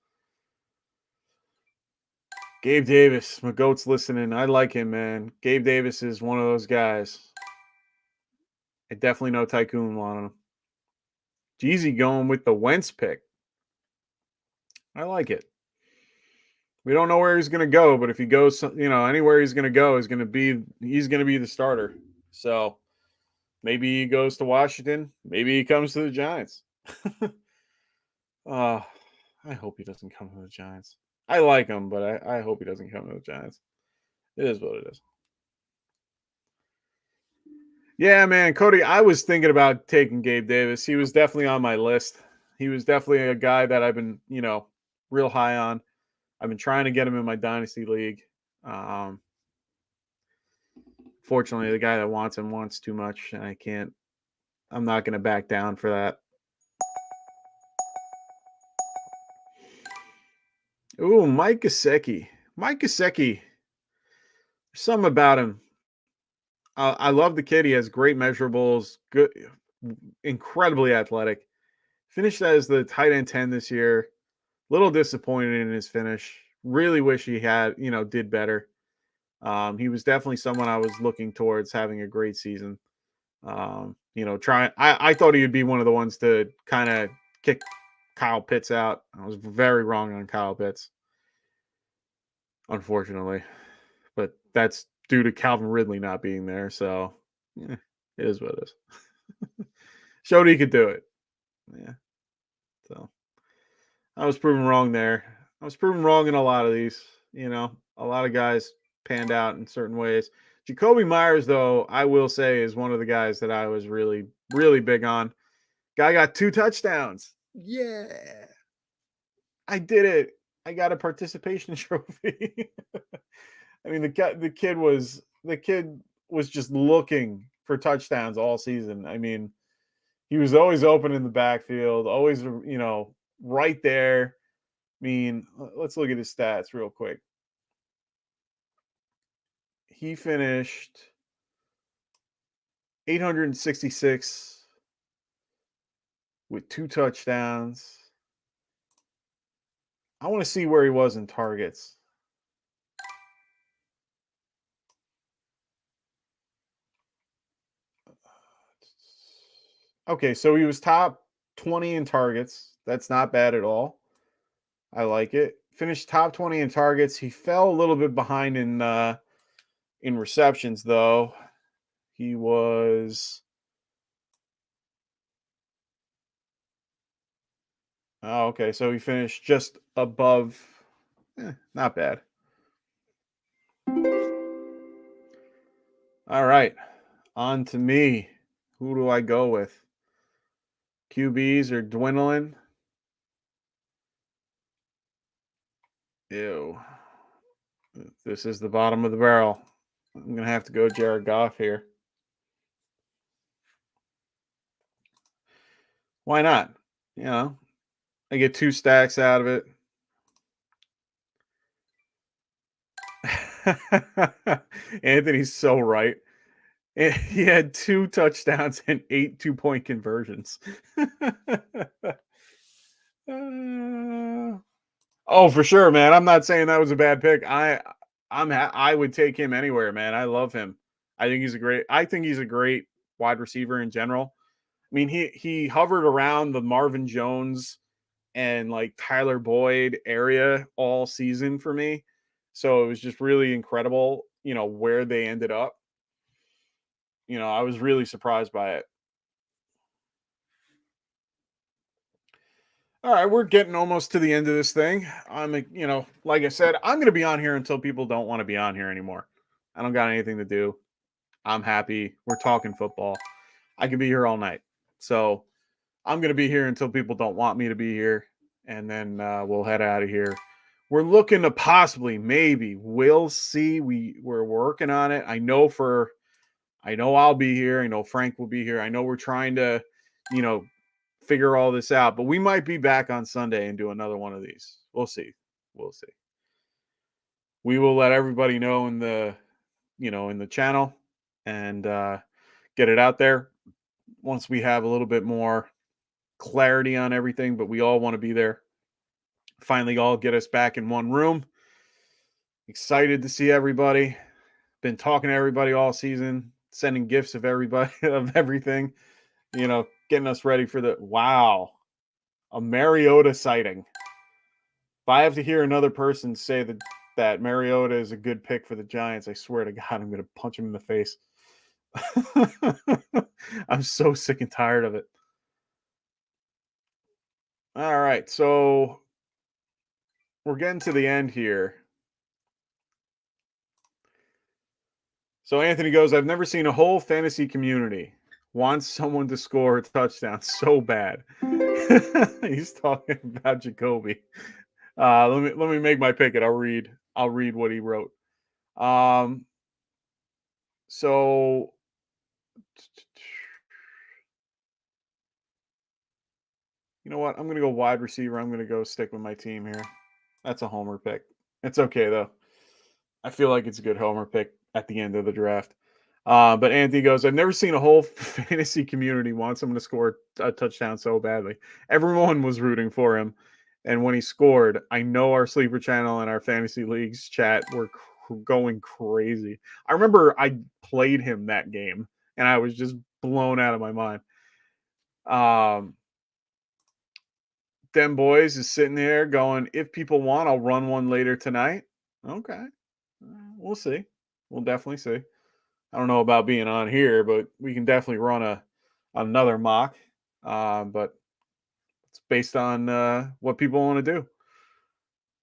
Gabe Davis, my goat's listening. I like him, man. Gabe Davis is one of those guys. I definitely know Tycoon wanted him. Jeezy going with the Wentz pick. I like it. We don't know where he's going to go, but if he goes, anywhere he's going to go he's going to be the starter. So maybe he goes to Washington. Maybe he comes to the Giants. I hope he doesn't come to the Giants. I like him, but I hope he doesn't come to the Giants. It is what it is. Yeah, man, Cody, I was thinking about taking Gabe Davis. He was definitely on my list. He was definitely a guy that I've been, real high on. I've been trying to get him in my dynasty league. Fortunately, the guy that wants him wants too much, and I'm not going to back down for that. Ooh, Mike Gaseki. Mike Gaseki. There's something about him. I love the kid. He has great measurables, good, incredibly athletic. Finished as the tight end 10 this year. Little disappointed in his finish. Really wish he had, did better. He was definitely someone I was looking towards having a great season. I thought he would be one of the ones to kind of kick Kyle Pitts out. I was very wrong on Kyle Pitts, unfortunately. But that's due to Calvin Ridley not being there. So, it is what it is. Showed he could do it. Yeah. So, I was proven wrong there. I was proven wrong in a lot of these. A lot of guys panned out in certain ways. Jacoby Myers, though, I will say is one of the guys that I was really, really big on. Guy got 2 touchdowns. Yeah. I did it. I got a participation trophy. I mean, the kid was just looking for touchdowns all season. I mean, he was always open in the backfield, always, right there. I mean, let's look at his stats real quick. He finished 866 with 2 touchdowns. I want to see where he was in targets. Okay, so he was top 20 in targets. That's not bad at all. I like it. Finished top 20 in targets. He fell a little bit behind in receptions, though. He was okay. So he finished just above. Not bad. All right. On to me. Who do I go with? QBs are dwindling. Ew. This is the bottom of the barrel. I'm going to have to go Jared Goff here. Why not? I get 2 stacks out of it. Anthony's so right. He had 2 touchdowns and 8 2-point conversions. Oh, for sure, man. I'm not saying that was a bad pick. I would take him anywhere, man. I love him. I think he's a great wide receiver in general. I mean, he hovered around the Marvin Jones and like Tyler Boyd area all season for me. So it was just really incredible, where they ended up. I was really surprised by it. All right, we're getting almost to the end of this thing. I'm, like I said, I'm going to be on here until people don't want to be on here anymore. I don't got anything to do. I'm happy. We're talking football. I can be here all night. So I'm going to be here until people don't want me to be here. And then we'll head out of here. We're looking to possibly, maybe, we'll see. We're working on it. I know I'll be here. I know Frank will be here. I know we're trying to, figure all this out, but we might be back on Sunday and do another one of these. We'll see. We will let everybody know in the channel and get it out there once we have a little bit more clarity on everything, but we all want to be there. Finally all get us back in one room. Excited to see everybody. Been talking to everybody all season, sending gifts of everybody of everything, getting us ready for a Mariota sighting. If I have to hear another person say that Mariota is a good pick for the Giants, I swear to God, I'm going to punch him in the face. I'm so sick and tired of it. All right, so we're getting to the end here. So Anthony goes, I've never seen a whole fantasy community wants someone to score a touchdown so bad. He's talking about Jacoby. Let me make my pick. I'll read what he wrote. So you know what? I'm gonna go wide receiver. I'm gonna go stick with my team here. That's a homer pick. It's okay though. I feel like it's a good homer pick at the end of the draft. But Anthony goes, I've never seen a whole fantasy community want someone to score a touchdown so badly. Everyone was rooting for him. And when he scored, I know our sleeper channel and our fantasy leagues chat were going crazy. I remember I played him that game and I was just blown out of my mind. Them boys is sitting there going, if people want, I'll run one later tonight. Okay. We'll see. We'll definitely see. I don't know about being on here, but we can definitely run another mock. But it's based on what people want to do.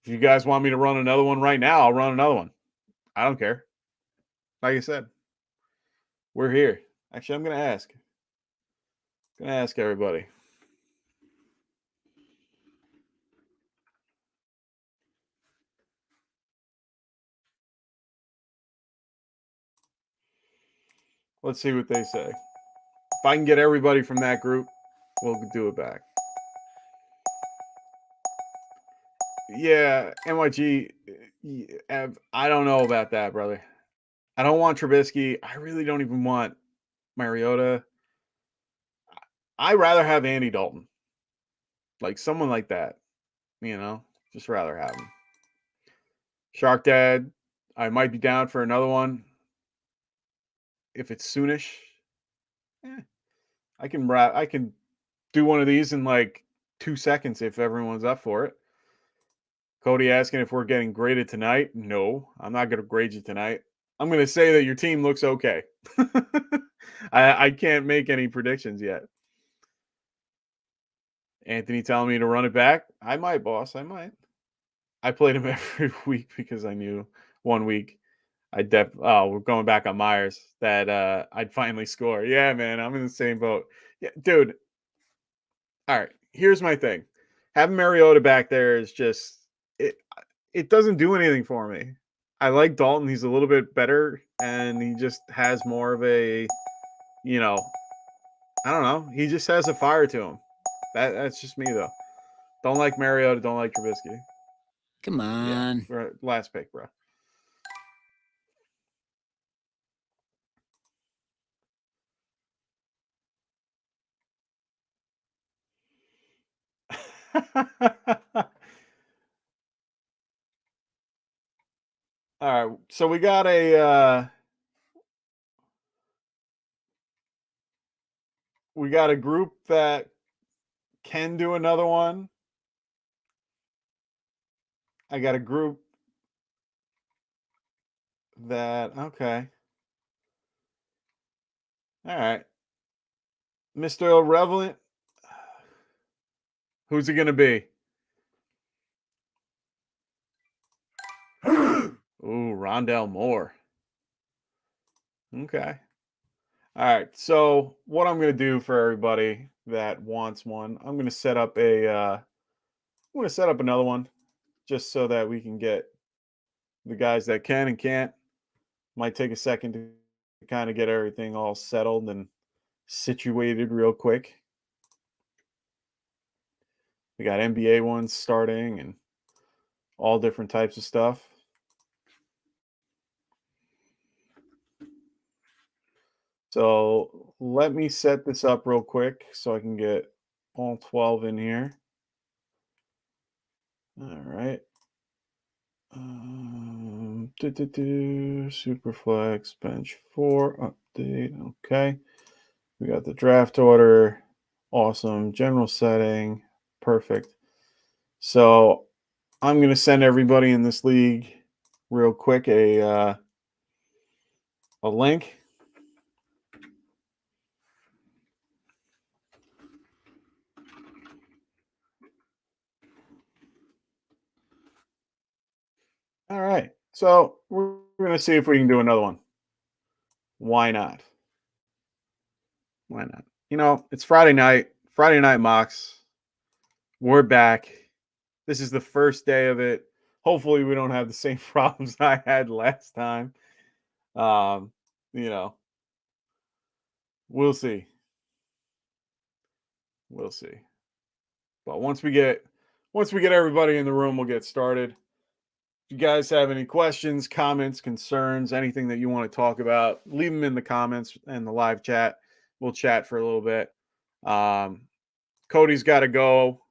If you guys want me to run another one right now, I'll run another one. I don't care. Like I said, we're here. Actually, I'm going to ask. Everybody. Let's see what they say. If I can get everybody from that group, we'll do it back. Yeah, NYG, I don't know about that, brother. I don't want Trubisky. I really don't even want Mariota. I'd rather have Andy Dalton. Like someone like that. Just rather have him. Shark Dad, I might be down for another one. If it's soonish, I can do one of these in like 2 seconds if everyone's up for it. Cody asking if we're getting graded tonight. No, I'm not going to grade you tonight. I'm going to say that your team looks okay. I can't make any predictions yet. Anthony telling me to run it back. I might, boss. I might. I played him every week because I knew 1 week we're going back on Myers that I'd finally score. Yeah, man, I'm in the same boat. Yeah, dude. All right, here's my thing. Having Mariota back there is just it doesn't do anything for me. I like Dalton. He's a little bit better and he just has more of a I don't know. He just has a fire to him. That's just me though. Don't like Mariota, don't like Trubisky. Come on. Yeah, last pick, bro. All right, so we got a group that can do another one. I got a group that okay. All right. Mr. Irrelevant. Who's it going to be? Ooh, Rondell Moore. Okay. All right. So what I'm going to do for everybody that wants one, I'm going to set up another one just so that we can get the guys that can and can't. Might take a second to kind of get everything all settled and situated real quick. We got NBA ones starting and all different types of stuff. So let me set this up real quick so I can get all 12 in here. All right. Superflex bench 4 update. Okay. We got the draft order. Awesome. General setting. Perfect. So I'm going to send everybody in this league real quick a link. All right. So we're going to see if we can do another one. Why not? Why not? You know, it's Friday night. Friday night mocks. We're back. This is the first day of it. Hopefully we don't have the same problems I had last time. You know, we'll see. We'll see. But once we get everybody in the room, we'll get started. If you guys have any questions, comments, concerns, anything that you want to talk about, leave them in the comments and the live chat. We'll chat for a little bit. Cody's got to go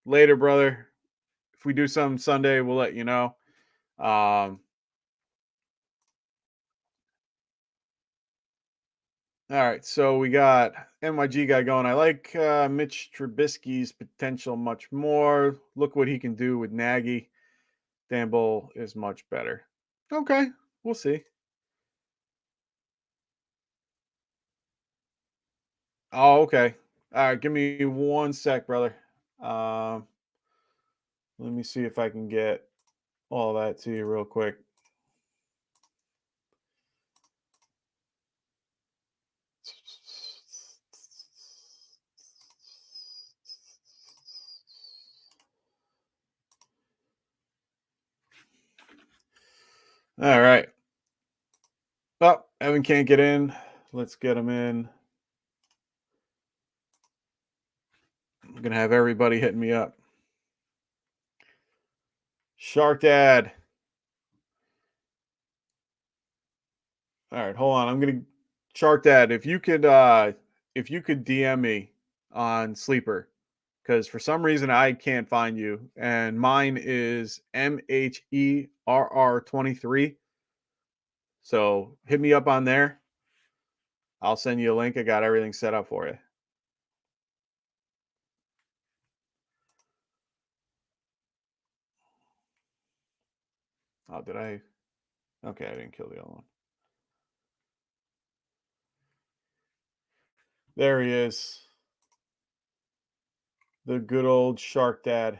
later, brother. If we do something Sunday, we'll let you know. All right, so we got NYG guy going. I like Mitch Trubisky's potential much more. Look what he can do with Nagy. Danbull is much better. Okay, we'll see. Oh, okay. All right, give me 1 sec, brother. Let me see if I can get all that to you real quick. All right. Oh, Evan can't get in. Let's get him in. I'm going to have everybody hitting me up. Shark Dad. All right, hold on. I'm going to Shark Dad, if you could DM me on Sleeper, because for some reason I can't find you, and mine is MHERR23. So hit me up on there. I'll send you a link. I got everything set up for you. Oh, did I? Okay, I didn't kill the other one. There he is. The good old Shark Dad.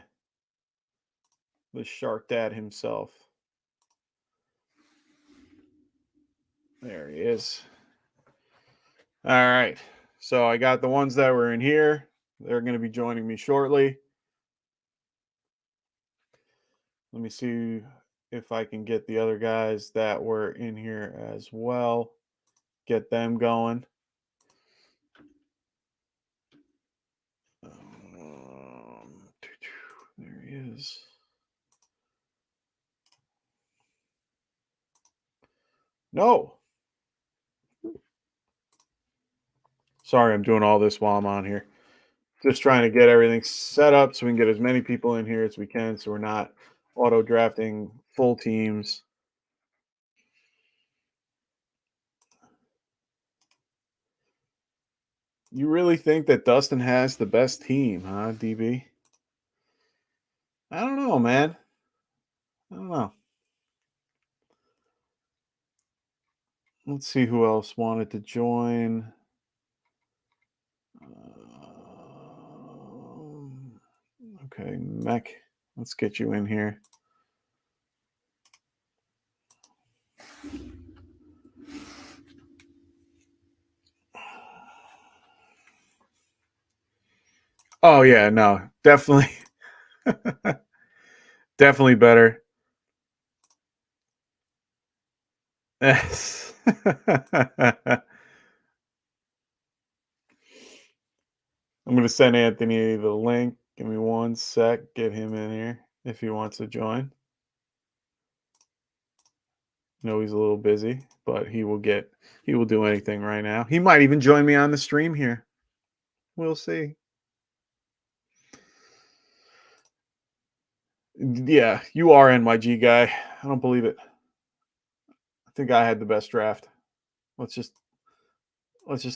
The Shark Dad himself. There he is. All right. So I got the ones that were in here. They're going to be joining me shortly. Let me see if I can get the other guys that were in here as well. Get them going. There he is. No. Sorry, I'm doing all this while I'm on here. Just trying to get everything set up so we can get as many people in here as we can so we're not auto drafting full teams. You really think that Dustin has the best team, huh, DB? I don't know, man. I don't know. Let's see who else wanted to join. Okay, Mech, let's get you in here. Oh yeah, no, definitely, definitely better. Yes. I'm going to send Anthony the link. Give me 1 sec. Get him in here if he wants to join. I know he's a little busy, but he will do anything right now. He might even join me on the stream here. We'll see. Yeah, you are NYG guy. I don't believe it. I think I had the best draft. Let's just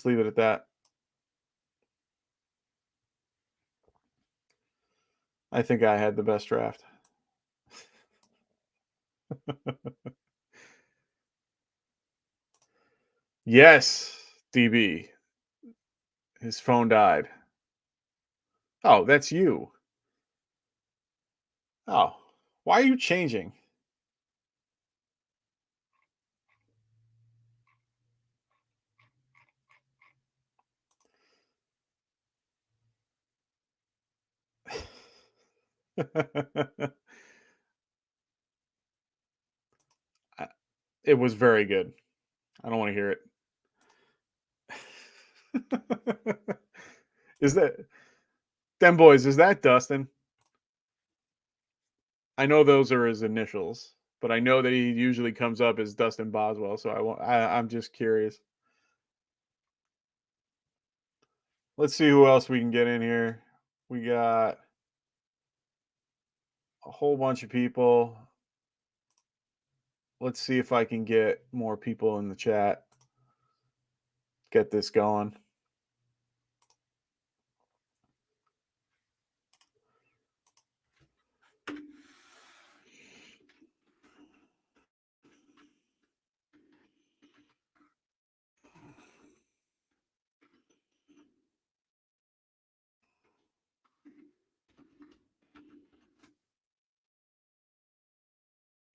leave it at that. I think I had the best draft. Yes, DB. His phone died. Oh, that's you. Oh, why are you changing? It was very good. I don't want to hear it. Is that them boys? Is that Dustin? I know those are his initials, but I know that he usually comes up as Dustin Boswell. So I'm just curious. Let's see who else we can get in here. We got a whole bunch of people. Let's see if I can get more people in the chat. Get this going.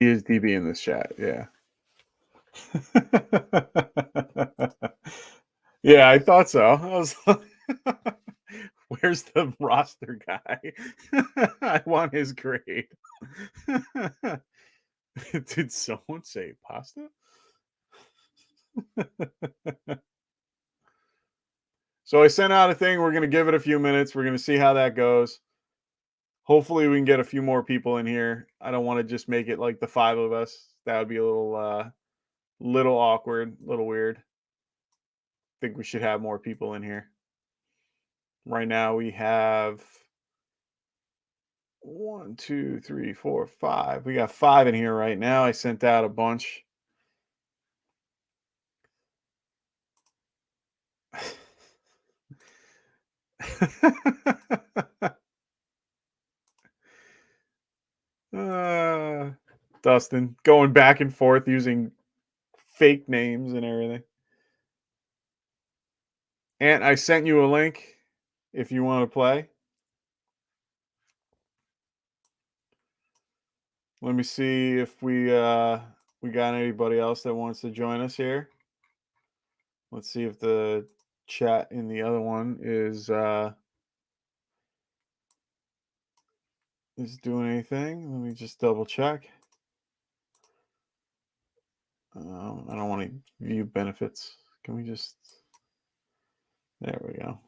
He is DB in this chat, yeah. Yeah, I thought so. I was like, where's the roster guy? I want his grade. Did someone say pasta? So I sent out a thing. We're going to give it a few minutes. We're going to see how that goes. Hopefully we can get a few more people in here. I don't want to just make it like the 5 of us. That would be a little awkward, a little weird. I think we should have more people in here. Right now we have 1, 2, 3, 4, 5. We got 5 in here right now. I sent out a bunch. Dustin going back and forth using fake names and everything. And I sent you a link if you want to play. Let me see if we got anybody else that wants to join us here. Let's see if the chat in the other one is doing anything. Let me just double check. I don't want to view benefits. Can we just... There we go.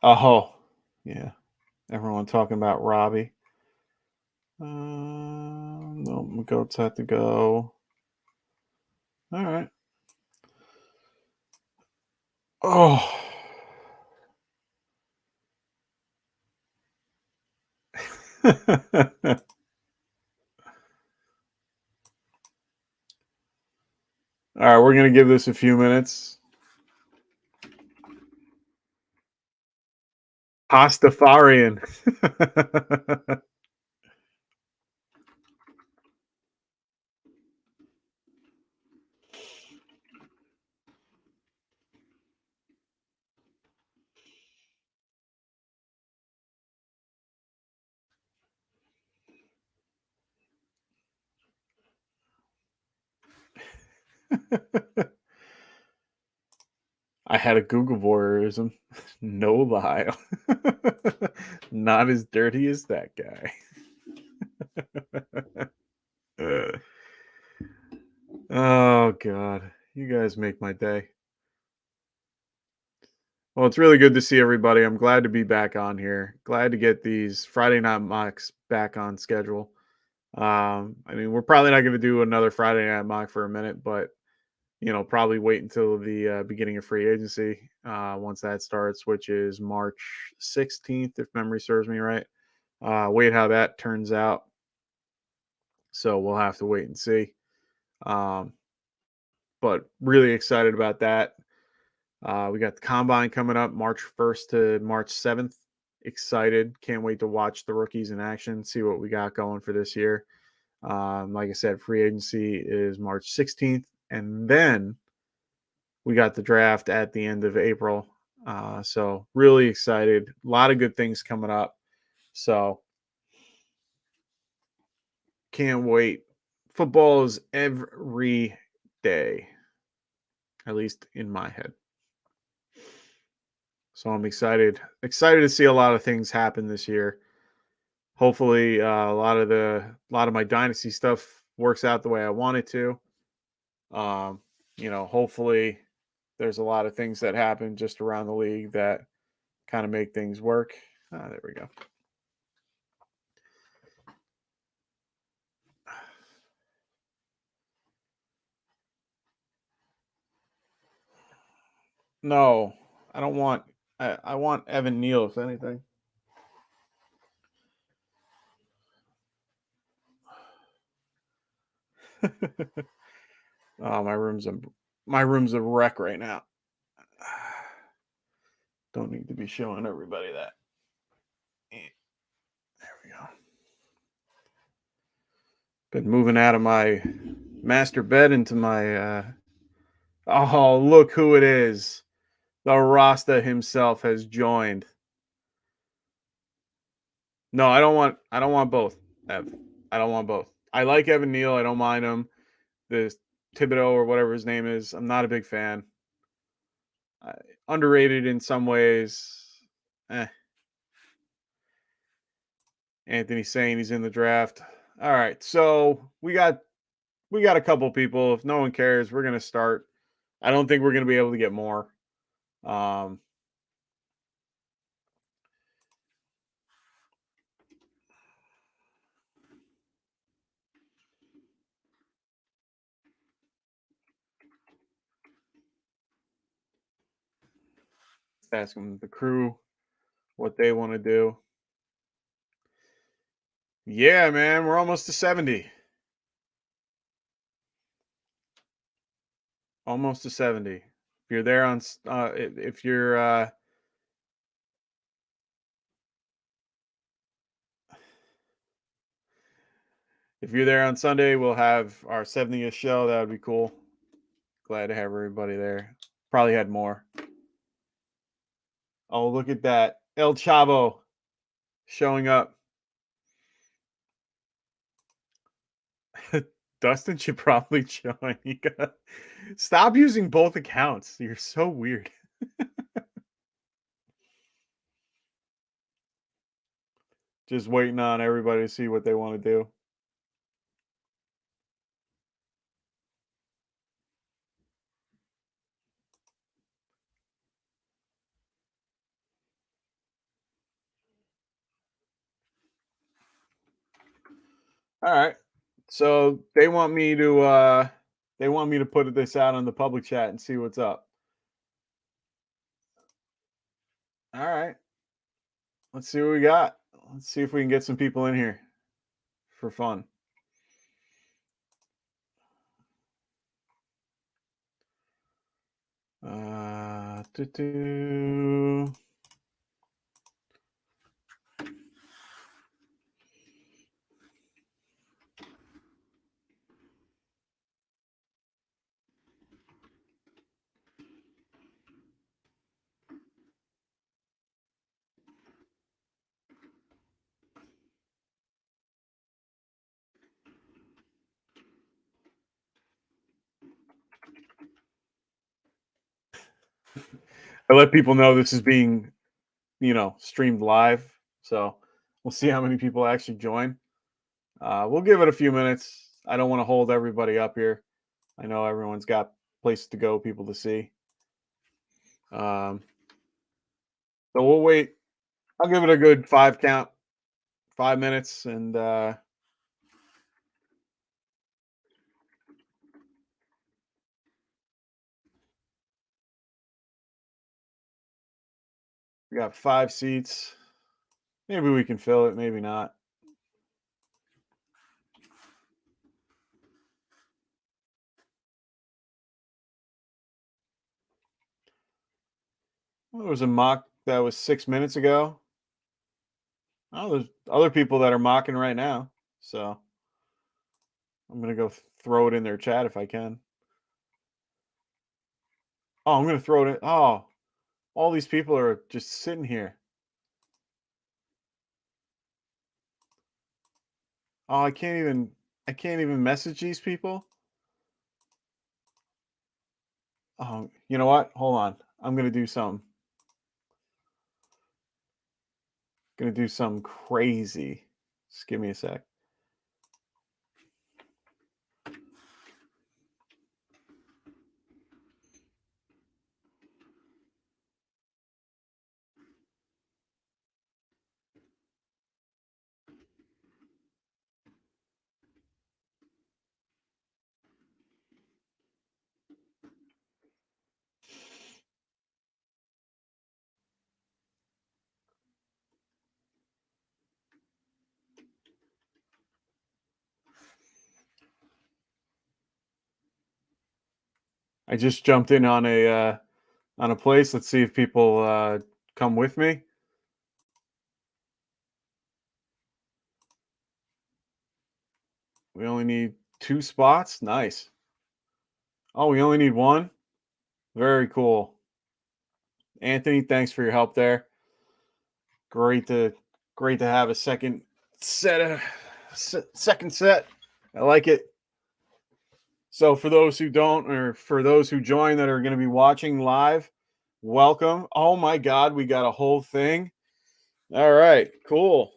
Oh, yeah. Everyone talking about Robbie. No, goats have to go. All right. Oh. All right, we're going to give this a few minutes. Pastafarian. I had a Google voyeurism. No lie. Not as dirty as that guy. Oh, God. You guys make my day. Well, it's really good to see everybody. I'm glad to be back on here. Glad to get these Friday night mocks back on schedule. I mean, we're probably not going to do another Friday night mock for a minute, but probably wait until the beginning of free agency once that starts, which is March 16th, if memory serves me right. Wait how that turns out. So we'll have to wait and see. But really excited about that. We got the combine coming up March 1st to March 7th. Excited. Can't wait to watch the rookies in action, see what we got going for this year. Like I said, free agency is March 16th. And then we got the draft at the end of April. So really excited. A lot of good things coming up. So can't wait. Football is every day, at least in my head. So I'm excited to see a lot of things happen this year. Hopefully, a lot of my dynasty stuff works out the way I want it to. Hopefully there's a lot of things that happen just around the league that kind of make things work. There we go. No, I don't want. I want Evan Neal, if anything. Oh, my room's a wreck right now. Don't need to be showing everybody that. There we go. Been moving out of my master bed into my. Oh, look who it is! The Rasta himself has joined. No, I don't want both. Ev. I don't want both. I like Evan Neal. I don't mind him. The Thibodeau or whatever his name is. I'm not a big fan. Underrated in some ways. Anthony's saying he's in the draft. All right, so we got a couple people. If no one cares, we're gonna start. I don't think we're gonna be able to get more. Asking the crew what they want to do. Yeah, man, we're almost to 70. Almost to 70. If you're there on, if you're, if you're there on Sunday, we'll have our 70th show. That would be cool. Glad to have everybody there. Probably had more. Oh, look at that. El Chavo showing up. Dustin should probably join. You got stop using both accounts. You're so weird. Just waiting on everybody to see what they want to do. All right. So they want me to put this out on the public chat and see what's up. All right. Let's see what we got. Let's see if we can get some people in here for fun. Doo-doo. I let people know this is being, streamed live. So we'll see how many people actually join. We'll give it a few minutes. I don't want to hold everybody up here. I know everyone's got places to go, people to see. So we'll wait. I'll give it a good 5 minutes, and we got 5 seats. Maybe we can fill it, maybe not. Well, there was a mock that was 6 minutes ago. Oh, there's other people that are mocking right now. So I'm going to go throw it in their chat if I can. Oh, I'm going to throw it in. Oh, all these people are just sitting here. Oh, I can't even message these people. Oh, you know what? Hold on. I'm going to do something. Going to do something crazy. Just give me a sec. I just jumped in on a place. Let's see if people come with me. We only need 2 spots. Nice. Oh, we only need 1. Very cool. Anthony, thanks for your help there. Great to have a second set. I like it. So for those who don't, or for those who join that are going to be watching live, welcome. Oh my God, we got a whole thing. All right, cool.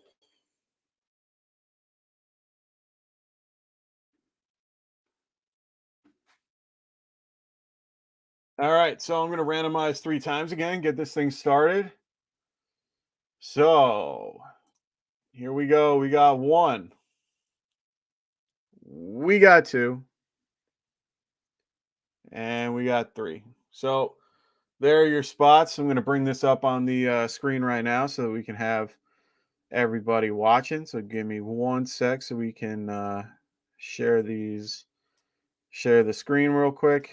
All right, so I'm going to randomize 3 times again, get this thing started. So here we go. We got 1. We got 2. And we got 3. So there are your spots. I'm going to bring this up on the screen right now so that we can have everybody watching. So give me 1 sec so we can share the screen real quick.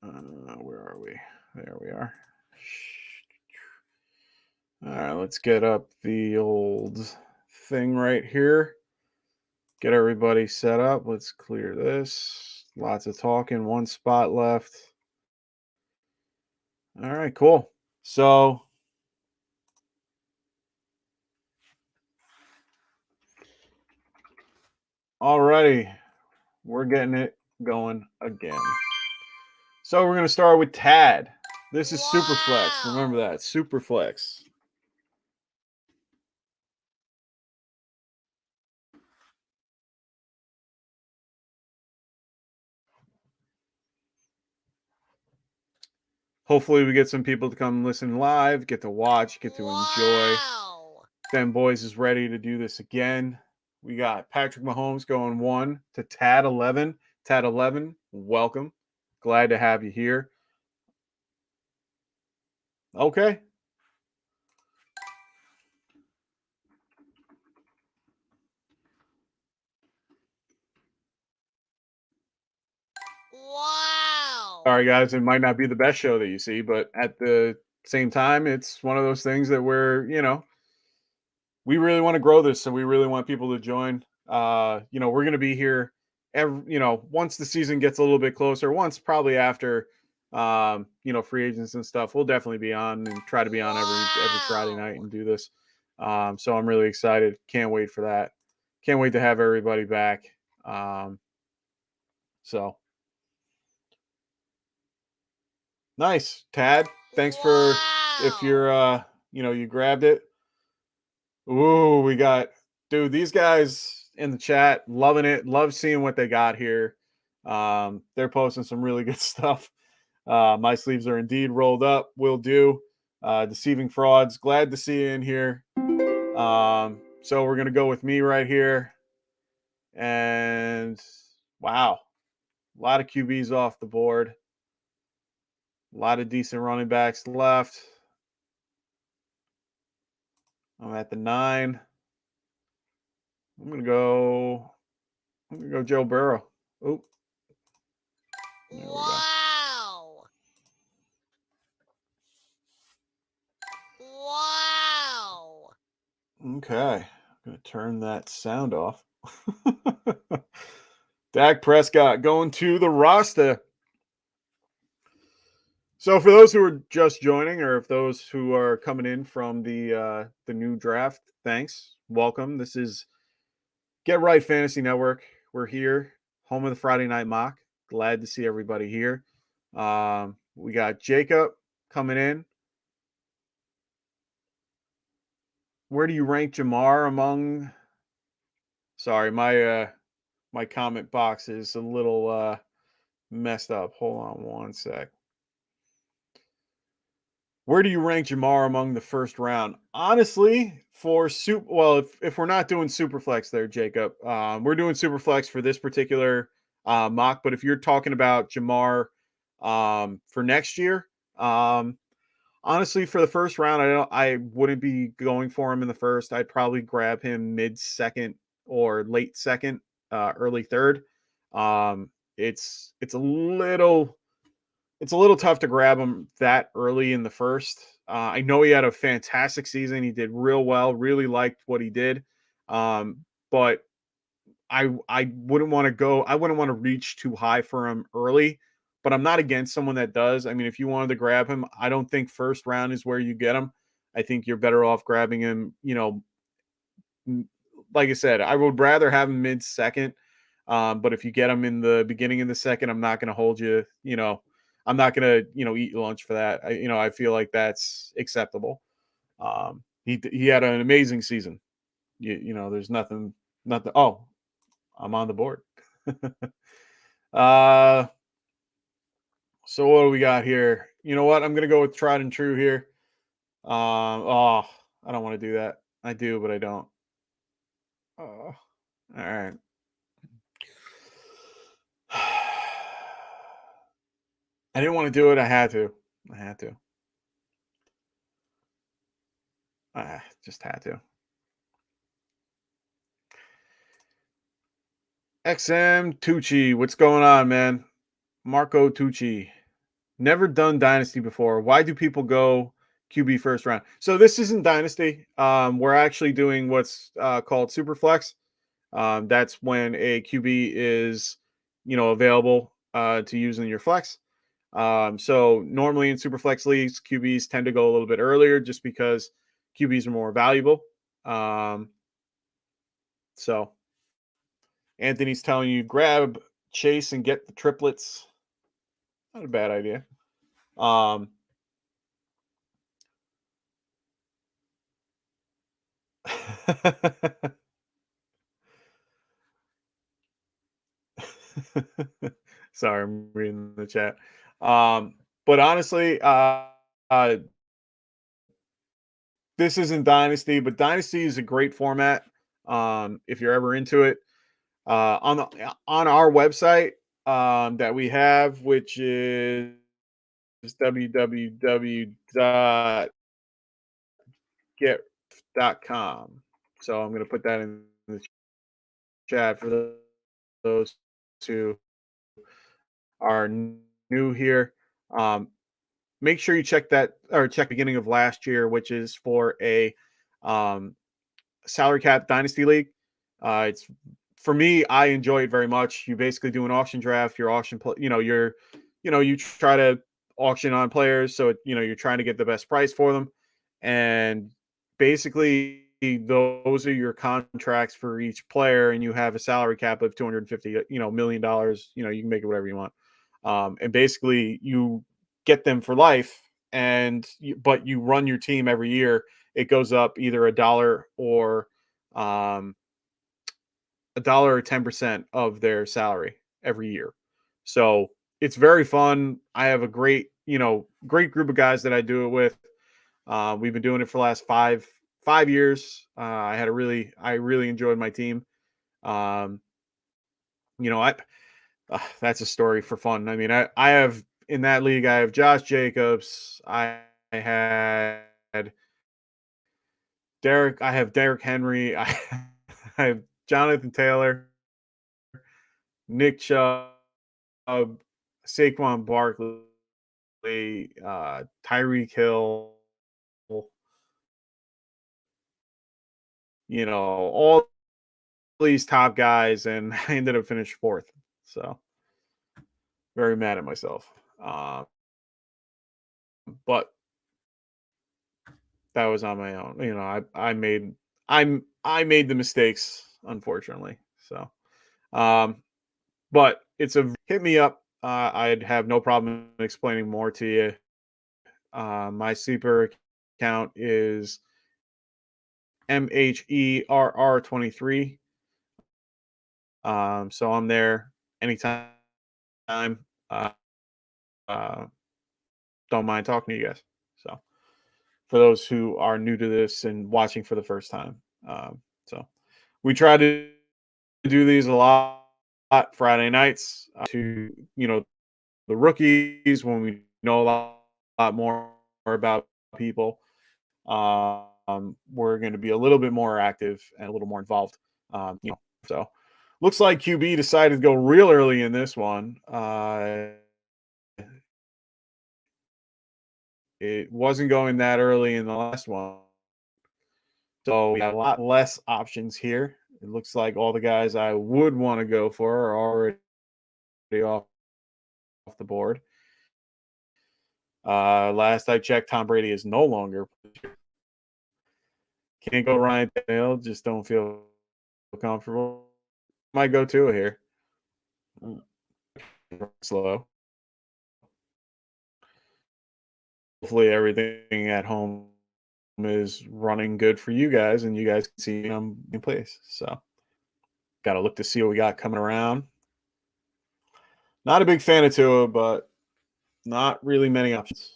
Where are we? There we are. All right, let's get up the old thing right here. Get everybody set up. Let's clear this. Lots of talking. 1 spot left. All right, cool. So alrighty, we're getting it going again. So we're going to start with Tad. This is Super Flex. Remember that, Super Flex. Hopefully we get some people to come listen live, get to watch, get to enjoy. Ben Boys is ready to do this again. We got Patrick Mahomes going 1 to Tad 11. Tad 11, welcome. Glad to have you here. Okay. Wow. All right, guys, it might not be the best show that you see, but at the same time, it's one of those things that we really want to grow this, so we really want people to join. We're going to be here once the season gets a little bit closer, once probably after free agents and stuff, we'll definitely be on and try to be on every Friday night and do this. So I'm really excited. Can't wait for that. Can't wait to have everybody back. So Nice, Tad. Thanks for if you're you grabbed it. Ooh, we got these guys in the chat loving it. Love seeing what they got here. They're posting some really good stuff. My sleeves are indeed rolled up. Will do. Deceiving frauds. Glad to see you in here. So we're gonna go with me right here. And wow, a lot of QBs off the board. A lot of decent running backs left. I'm at the 9. I'm gonna go Joe Burrow. Oh, Wow! Wow! Okay, I'm gonna turn that sound off. Dak Prescott going to the roster. So for those who are just joining, or if those who are coming in from the new draft, thanks, welcome. This is Get Right Fantasy Network. We're here, home of the Friday Night Mock. Glad to see everybody here. We got Jacob coming in. Where do you rank Jamar among? Sorry, my comment box is a little messed up. Hold on one sec. Where do you rank Jamar among the first round? Honestly, for if we're not doing Superflex there, Jacob, we're doing Superflex for this particular mock. But if you're talking about Jamar for next year, honestly, for the first round, I wouldn't be going for him in the first. I'd probably grab him mid-second or late second, early third. It's a little tough to grab him that early in the first. I know he had a fantastic season. He did real well. Really liked what he did. But I wouldn't want to go. I wouldn't want to reach too high for him early. But I'm not against someone that does. I mean, if you wanted to grab him, I don't think first round is where you get him. I think you're better off grabbing him. Like I said, I would rather have him mid second. But if you get him in the beginning of the second, I'm not going to hold you. I'm not going to, eat lunch for that. I feel like that's acceptable. He had an amazing season. There's nothing. Oh, I'm on the board. So what do we got here? You know what? I'm going to go with tried and true here. I don't want to do that. I do, but I don't. Oh, all right. I didn't want to do it. I had to. Just had to. XM Tucci, what's going on, man? Marco Tucci. Never done Dynasty before. Why do people go QB first round? So this isn't Dynasty. We're actually doing what's called Superflex. That's when a QB is, available to use in your flex. So normally in Superflex leagues, QBs tend to go a little bit earlier just because QBs are more valuable. So Anthony's telling you grab Chase and get the triplets. Not a bad idea. Sorry, I'm reading the chat. But honestly, this isn't Dynasty, but Dynasty is a great format. If you're ever into it, on our website that we have, which is www.get.com. So I'm going to put that in the chat for those who are new here. Make sure you check beginning of last year, which is for a salary cap dynasty league. It's for me, I enjoy it very much. You basically do an auction draft. Your auction, you try to auction on players, so you're trying to get the best price for them, and basically those are your contracts for each player, and you have a salary cap of $250 million. You can make it whatever you want, and basically you get them for life, but you run your team every year, it goes up either $1 or $1 or 10% of their salary every year. So it's very fun. I have a great group of guys that I do it with. We've been doing it for the last five years. I really enjoyed my team. That's a story for fun. I mean, I have in that league, I have Josh Jacobs. I had Derek. I have Derrick Henry. I have Jonathan Taylor, Nick Chubb, Saquon Barkley, Tyreek Hill. All these top guys, and I ended up finishing fourth. So very mad at myself. But that was on my own. I made the mistakes, unfortunately. So but hit me up. I'd have no problem explaining more to you. My sleeper account is MHERR23. So I'm there anytime. Don't mind talking to you guys. So for those who are new to this and watching for the first time. So we try to do these a lot Friday nights to, the rookies when we know a lot more about people. We're going to be a little bit more active and a little more involved. So looks like QB decided to go real early in this one. It wasn't going that early in the last one. So we got a lot less options here. It looks like all the guys I would want to go for are already off the board. Last I checked, Tom Brady is no longer. Can't go Ryan Tannehill. Just don't feel comfortable. Might go Tua here. Slow. Hopefully everything at home is running good for you guys, and you guys can see them in place. So got to look to see what we got coming around. Not a big fan of Tua, but not really many options.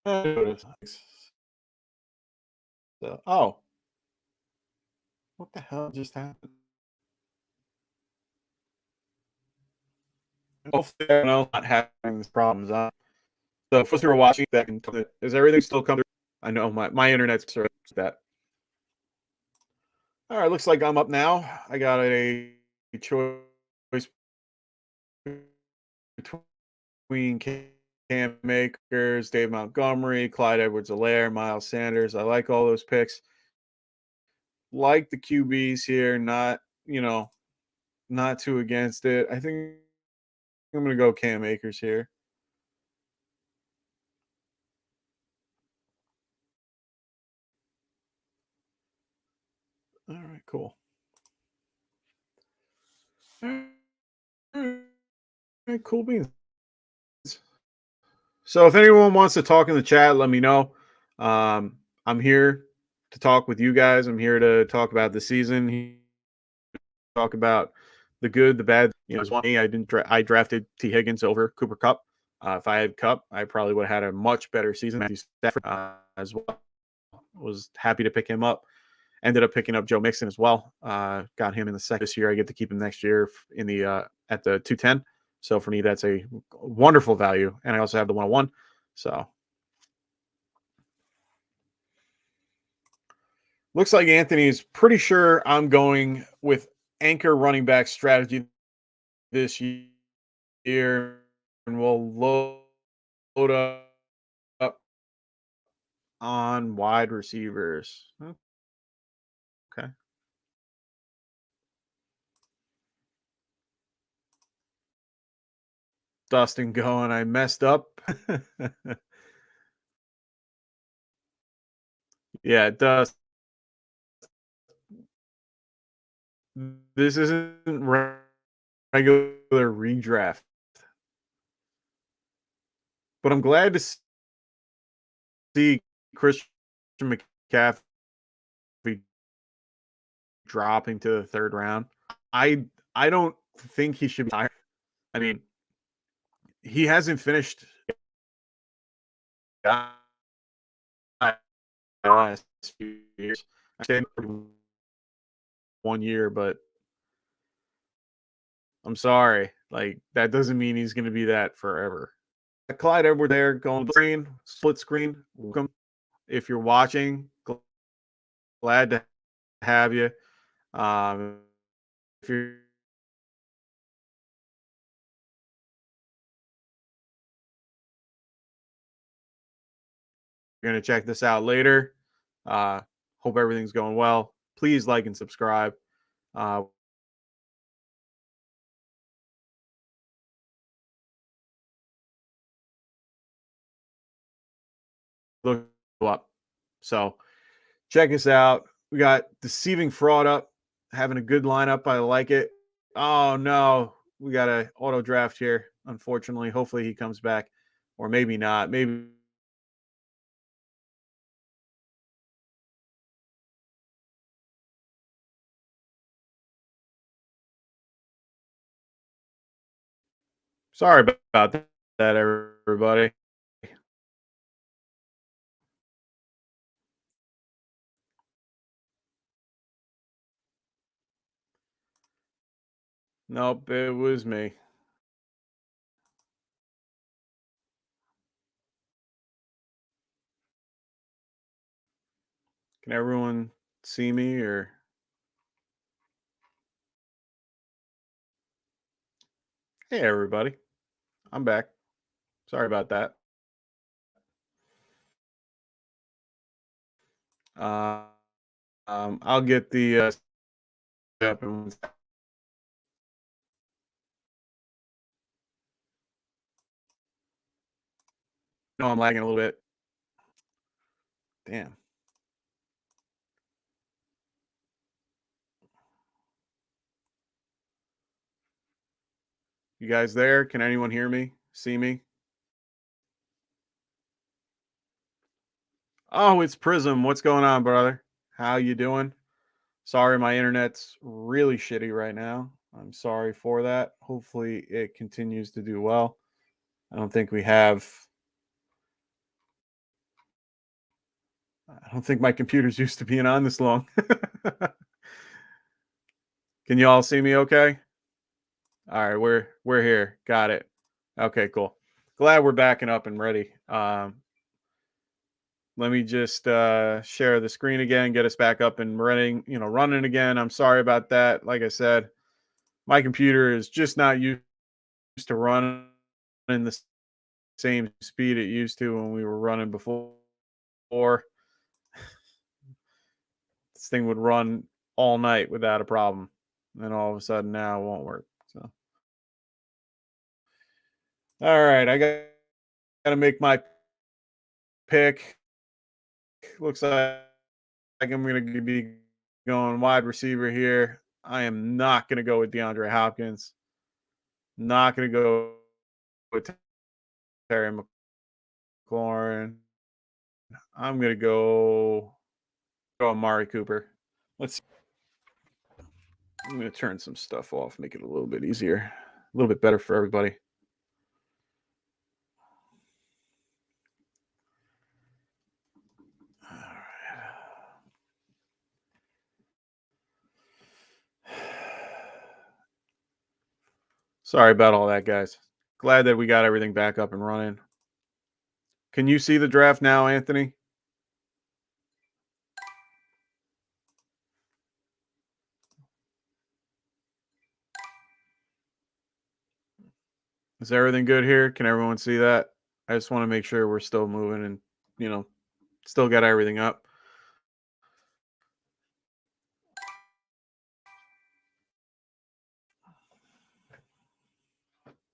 So, what the hell just happened? Hopefully, everyone else not having these problems. So, for those who are watching, is everything still coming through? I know my internet's sort of that. All right, looks like I'm up now. I got a choice between Cam Akers, Dave Montgomery, Clyde Edwards-Helaire, Miles Sanders. I like all those picks. Like the QBs here, not too against it. I think I'm going to go Cam Akers here. All right, cool. All right, cool beans. So if anyone wants to talk in the chat, let me know. I'm here to talk with you guys. I'm here to talk about the season. Talk about the good, the bad. As one me, I drafted T. Higgins over Cooper Kupp. If I had Kupp, I probably would have had a much better season. Matthew Stafford as well. Was happy to pick him up. Ended up picking up Joe Mixon as well. Got him in the second this year. I get to keep him next year in the at the 210. So for me, that's a wonderful value. And I also have the 101. So looks like Anthony is pretty sure I'm going with anchor running back strategy this year. And we'll load up on wide receivers. Okay. Dustin going, I messed up. Yeah, it does. This isn't regular redraft, but I'm glad to see Christian McCaffrey dropping to the third round. I don't think he should be higher. I mean, he hasn't finished the last few years. I say 1 year, but I'm sorry. Like, that doesn't mean he's going to be that forever. Clyde Edward there going screen, split screen. Welcome. If you're watching, glad to have you. If you're going to check this out later, hope everything's going well. Please like and subscribe. Look up. So check us out. We got Deceiving Fraud up, having a good lineup. I like it. Oh no, we got a auto draft here. Unfortunately, hopefully he comes back, or maybe not. Maybe. Sorry about that, everybody. Nope, it was me. Can everyone see me or? Hey, everybody. I'm back. Sorry about that. I'll get the up and no, I'm lagging a little bit. Damn. You guys there? Can anyone hear me? See me? Oh, it's Prism. What's going on, brother? How you doing? Sorry, my internet's really shitty right now. I'm sorry for that. Hopefully it continues to do well. I don't think my computer's used to being on this long. Can you all see me okay? All right, we're here. Got it. Okay, cool. Glad we're backing up and ready. Let me just share the screen again, get us back up and running again. I'm sorry about that. Like I said, my computer is just not used to running the same speed it used to when we were running before. This thing would run all night without a problem. And all of a sudden now it won't work. So, all right, I got to make my pick. Looks like I'm going to be going wide receiver here. I am not going to go with DeAndre Hopkins. Not going to go with Terry McLaurin. I'm going to go Amari Cooper. I'm going to turn some stuff off, make it a little bit easier, a little bit better for everybody. All right. Sorry about all that, guys. Glad that we got everything back up and running. Can you see the draft now, Anthony? Is everything good here? Can everyone see that? I just want to make sure we're still moving and, Still got everything up.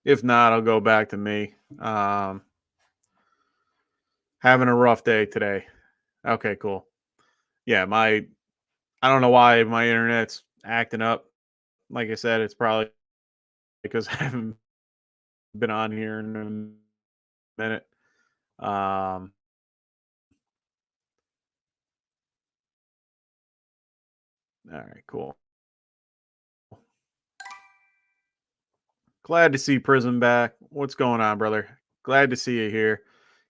If not, I'll go back to me. Having a rough day today. Okay, cool. Yeah, I don't know why my internet's acting up. Like I said, it's probably because I haven't been on here in a minute. All right, cool. Glad to see Prism back. What's going on, brother? Glad to see you here.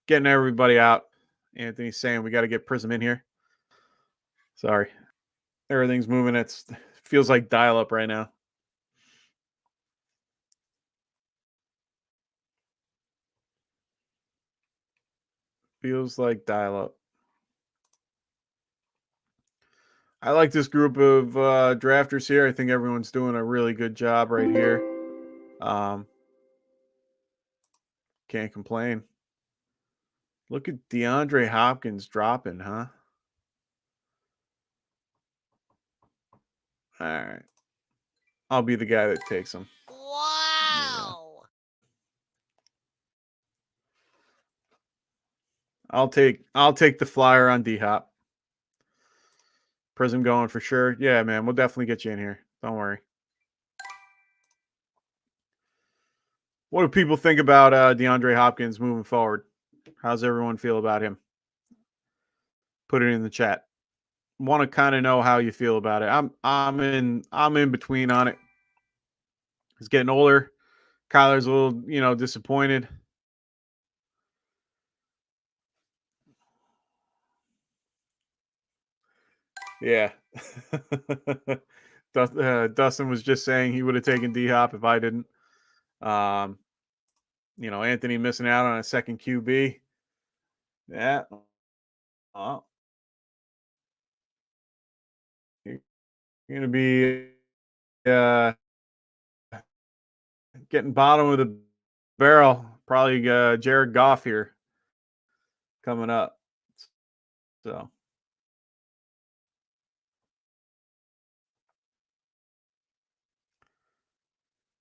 Getting everybody out. Anthony's saying we got to get Prism in here. Sorry. Everything's moving. It feels like dial up right now. Feels like dial up. I like this group of drafters here. I think everyone's doing a really good job right here. Can't complain. Look at DeAndre Hopkins dropping, huh? All right. I'll be the guy that takes him. Wow. I'll take the flyer on D-Hop. Prism going for sure. Yeah, man, we'll definitely get you in here. Don't worry. What do people think about DeAndre Hopkins moving forward? How's everyone feel about him? Put it in the chat. Want to kind of know how you feel about it. I'm in between on it. He's getting older. Kyler's a little, disappointed. Yeah. Dustin was just saying he would have taken D-Hop if I didn't. Anthony missing out on a second QB. Yeah. Oh. You're going to be getting bottom of the barrel. Probably Jared Goff here coming up. So.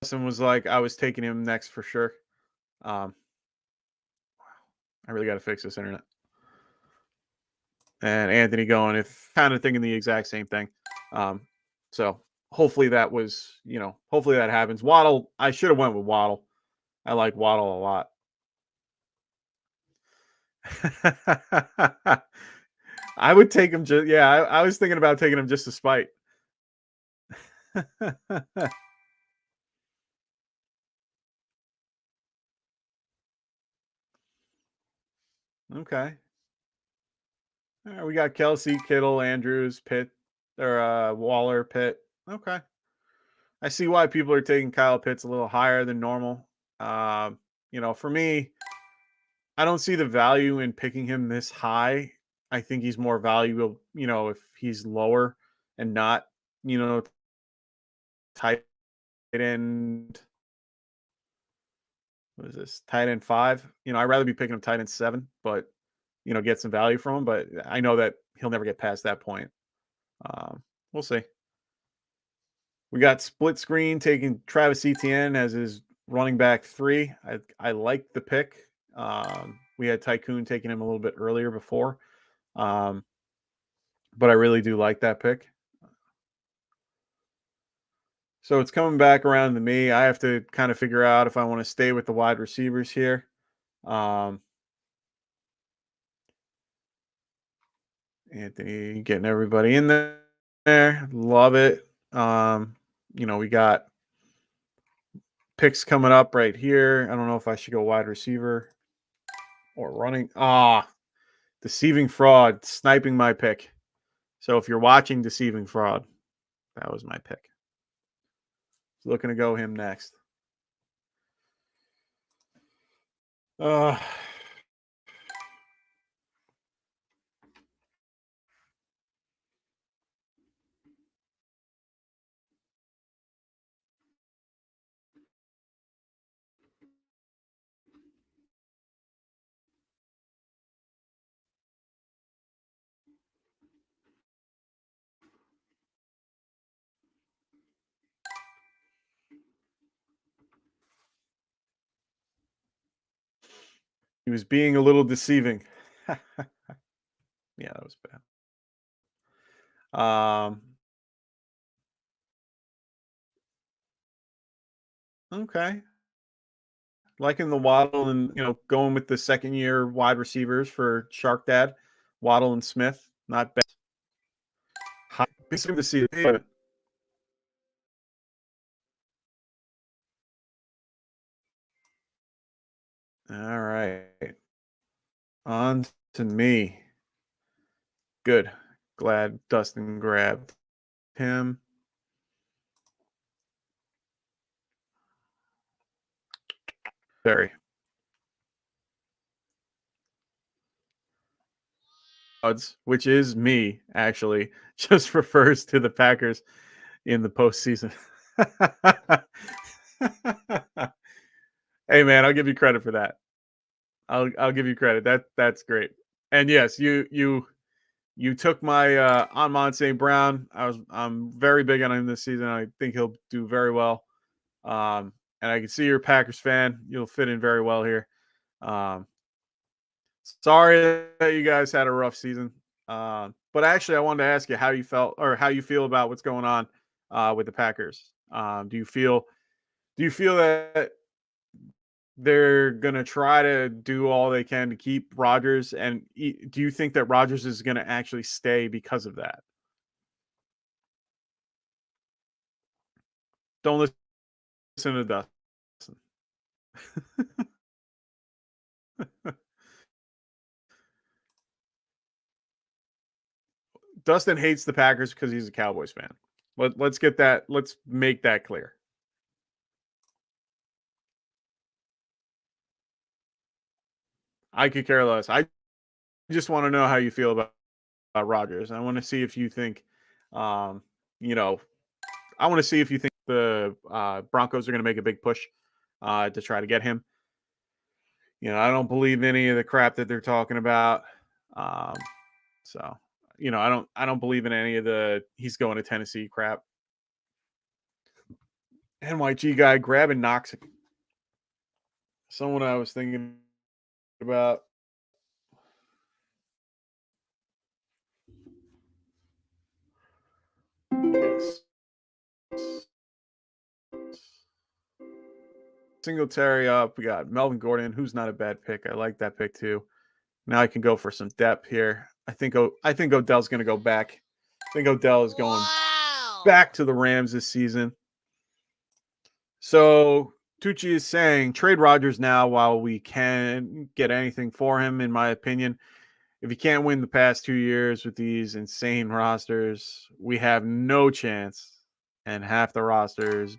Dustin was like, I was taking him next for sure. I really got to fix this internet. And Anthony going, if kind of thinking the exact same thing. So hopefully that was, hopefully that happens. Waddle, I should have went with Waddle. I like Waddle a lot. I would take him just, yeah, I was thinking about taking him just to spite. Okay. All right, we got Kelsey, Kittle, Andrews, Pitt, or Waller, Pitt. Okay. I see why people are taking Kyle Pitts a little higher than normal. For me, I don't see the value in picking him this high. I think he's more valuable, if he's lower and not, tight end. What is this? Tight end 5. I'd rather be picking him tight end 7, but get some value from him. But I know that he'll never get past that point. We'll see. We got split screen taking Travis Etienne as his running back 3. I like the pick. We had Tycoon taking him a little bit earlier before. But I really do like that pick. So it's coming back around to me. I have to kind of figure out if I want to stay with the wide receivers here. Anthony getting everybody in there. Love it. We got picks coming up right here. I don't know if I should go wide receiver or running. Deceiving Fraud, sniping my pick. So if you're watching Deceiving Fraud, that was my pick. Looking to go him next. He was being a little deceiving. Yeah, that was bad. Okay. Liking the Waddle and going with the second year wide receivers for Shark Dad, Waddle and Smith. Not bad. It's good to see it. All right. On to me. Good. Glad Dustin grabbed him. Very. Which is me, actually, just refers to the Packers in the postseason. Hey man, I'll give you credit for that. I'll give you credit. That's great. And yes, you took my Amon St. Brown. I'm very big on him this season. I think he'll do very well. And I can see you're a Packers fan. You'll fit in very well here. Sorry that you guys had a rough season. But actually, I wanted to ask you how you felt or how you feel about what's going on with the Packers. Do you feel that they're gonna try to do all they can to keep Rodgers, and do you think that Rodgers is gonna actually stay because of that? Don't listen to Dustin. Dustin hates the Packers because he's a Cowboys fan. Let's get that. Let's make that clear. I could care less. I just want to know how you feel about Rodgers. I want to see if you think, um, you know, I want to see if you think the Broncos are going to make a big push to try to get him. I don't believe any of the crap that they're talking about. Um, so, I don't believe in any of the he's going to Tennessee crap. NYG guy grabbing Knox. Someone I was thinking about. Yes. Singletary up. We got Melvin Gordon, who's not a bad pick. I like that pick too. Now I can go for some depth here. I think Odell's going to go back. I think Odell is going back to the Rams this season. So Tucci is saying trade Rodgers now while we can get anything for him, in my opinion. If you can't win the past 2 years with these insane rosters, we have no chance. And half the rosters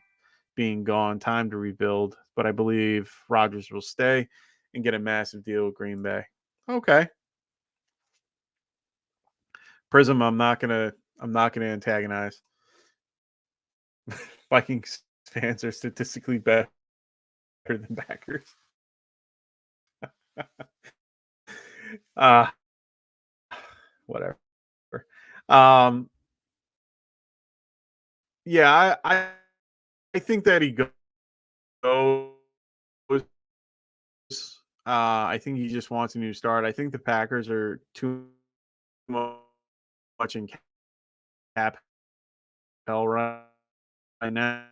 being gone, time to rebuild. But I believe Rodgers will stay and get a massive deal with Green Bay. Okay. Prism, I'm not gonna antagonize. Vikings fans are statistically better than Packers. Whatever. Yeah, I think that he goes. I think he just wants a new start. I think the Packers are too much in cap hell right now.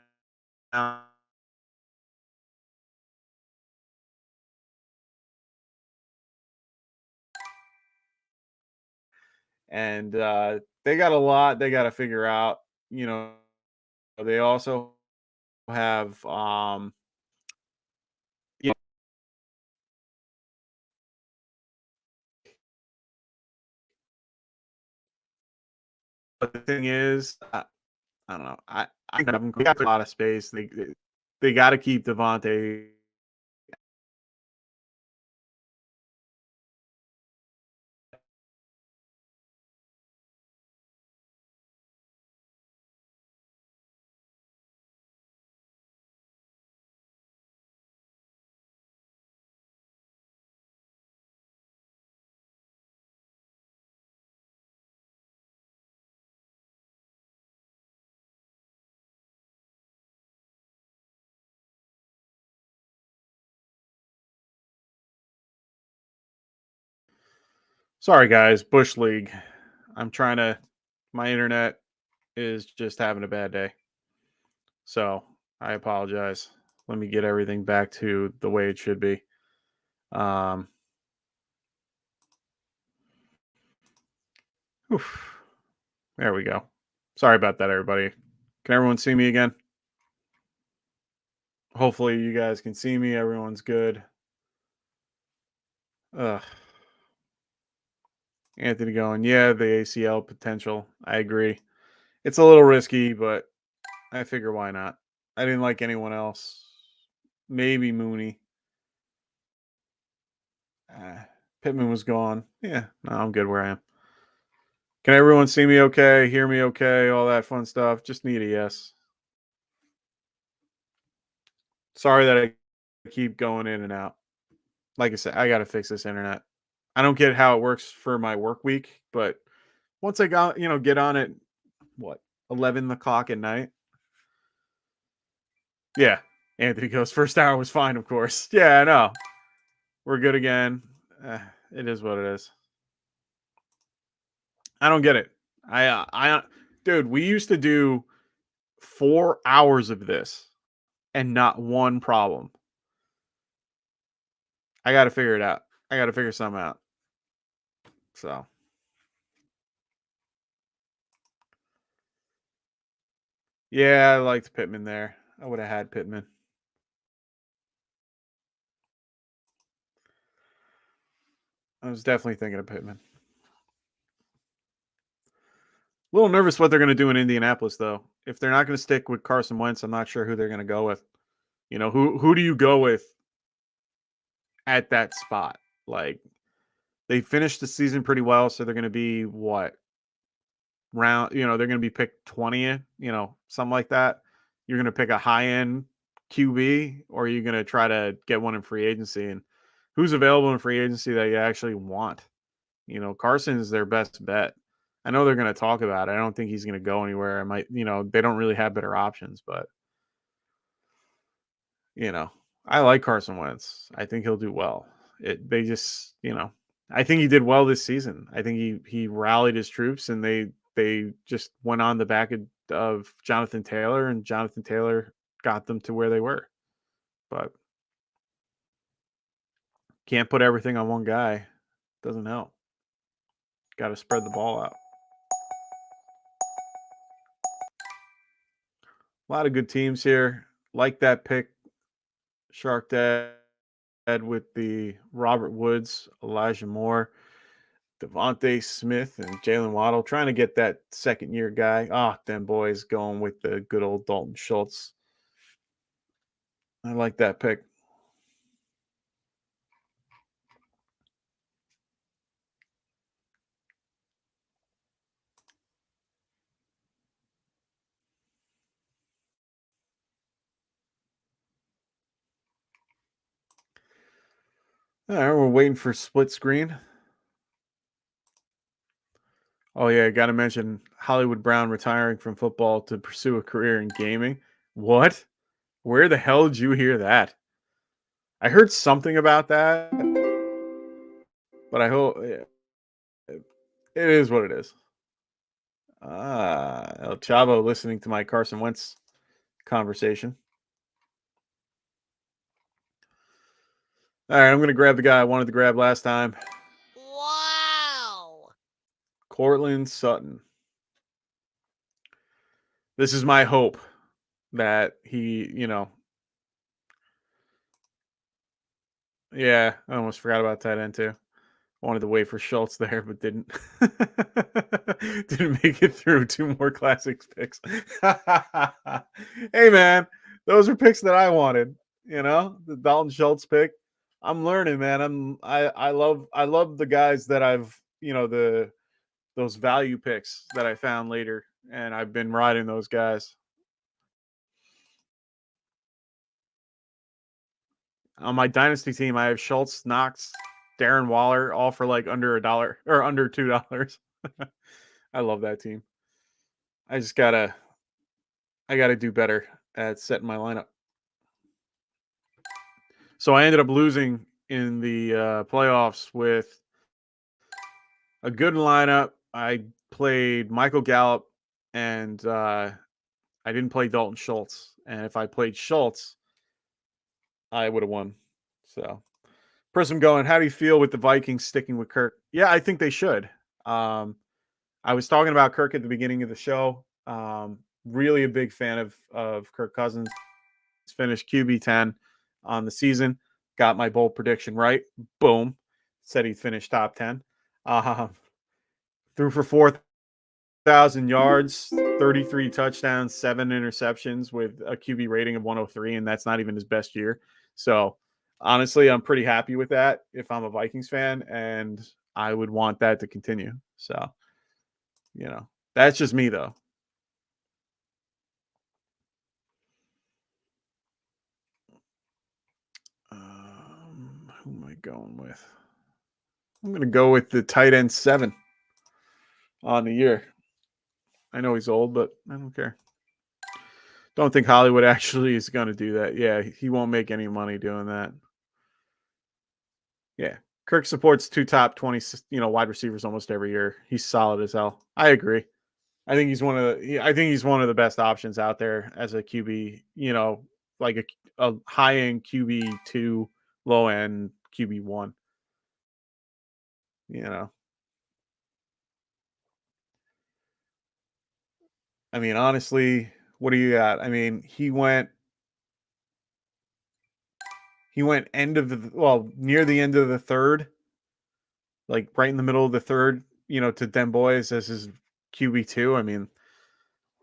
And they got a lot they got to figure out. They also have you know, but the thing is, I don't know. I got a lot of space. They got to keep Javonte. Sorry, guys. Bush League. My internet is just having a bad day. So I apologize. Let me get everything back to the way it should be. There we go. Sorry about that, everybody. Can everyone see me again? Hopefully you guys can see me. Everyone's good. Anthony going, yeah, the ACL potential. I agree. It's a little risky, but I figure why not? I didn't like anyone else. Maybe Mooney. Pittman was gone. Yeah, no, I'm good where I am. Can everyone see me okay? Hear me okay? All that fun stuff. Just need a yes. Sorry that I keep going in and out. Like I said, I got to fix this internet. I don't get how it works for my work week, but once I get on it, 11 o'clock at night? Yeah. Anthony goes, first hour was fine, of course. Yeah, I know. We're good again. It is what it is. I don't get it. Dude, we used to do 4 hours of this and not one problem. I got to figure it out. I got to figure something out. So. Yeah, I liked Pittman there. I would have had Pittman. I was definitely thinking of Pittman. A little nervous what they're going to do in Indianapolis, though. If they're not going to stick with Carson Wentz, I'm not sure who they're going to go with. You know, who do you go with at that spot? Like, they finished the season pretty well, so they're going to be round? You know, they're going to be picked 20th, something like that. You're going to pick a high-end QB, or are you going to try to get one in free agency? And who's available in free agency that you actually want? Carson is their best bet. I know they're going to talk about it. I don't think he's going to go anywhere. They don't really have better options, but I like Carson Wentz. I think he'll do well. I think he did well this season. I think he rallied his troops, and they just went on the back of Jonathan Taylor, and Jonathan Taylor got them to where they were. But can't put everything on one guy. Doesn't help. Got to spread the ball out. A lot of good teams here. Like that pick, Shark Dad, with the Robert Woods, Elijah Moore, Devontae Smith, and Jalen Waddle, trying to get that second-year guy. Them boys going with the good old Dalton Schultz. I like that pick. All right, we're waiting for split screen. Oh, yeah, got to mention Hollywood Brown retiring from football to pursue a career in gaming. What? Where the hell did you hear that? I heard something about that, but I hope it is what it is. El Chavo listening to my Carson Wentz conversation. All right, I'm going to grab the guy I wanted to grab last time. Wow. Cortland Sutton. This is my hope that he, yeah, I almost forgot about tight end too. Wanted to wait for Schultz there, but didn't. Didn't make it through. 2 more classics picks. Hey, man, those are picks that I wanted. The Dalton Schultz pick. I'm learning, man. I love the guys that I've those value picks that I found later, and I've been riding those guys. On my dynasty team, I have Schultz, Knox, Darren Waller, all for like under $1 or under $2. I love that team. I gotta do better at setting my lineup. So I ended up losing in the playoffs with a good lineup. I played Michael Gallup, and I didn't play Dalton Schultz. And if I played Schultz, I would have won. So, Prism going, how do you feel with the Vikings sticking with Kirk? Yeah, I think they should. I was talking about Kirk at the beginning of the show. Really a big fan of Kirk Cousins. He's finished QB10 on the season. Got my bold prediction right. Boom. Said he'd finish top 10. Threw for 4,000 yards, 33 touchdowns, 7 interceptions with a QB rating of 103, and that's not even his best year. So, honestly, I'm pretty happy with that if I'm a Vikings fan, and I would want that to continue. So, that's just me, though. Who am I going with? I'm going to go with the tight end 7 on the year. I know he's old, but I don't care. Don't think Hollywood actually is going to do that. Yeah, he won't make any money doing that. Yeah, Kirk supports 2 top 20, wide receivers almost every year. He's solid as hell. I agree. I think he's one of the best options out there as a QB. Like a high end QB2, low end QB1. I mean, honestly, what do you got? I mean, he went near the end of the third, like right in the middle of the third, to Den Boys as his QB2. I mean,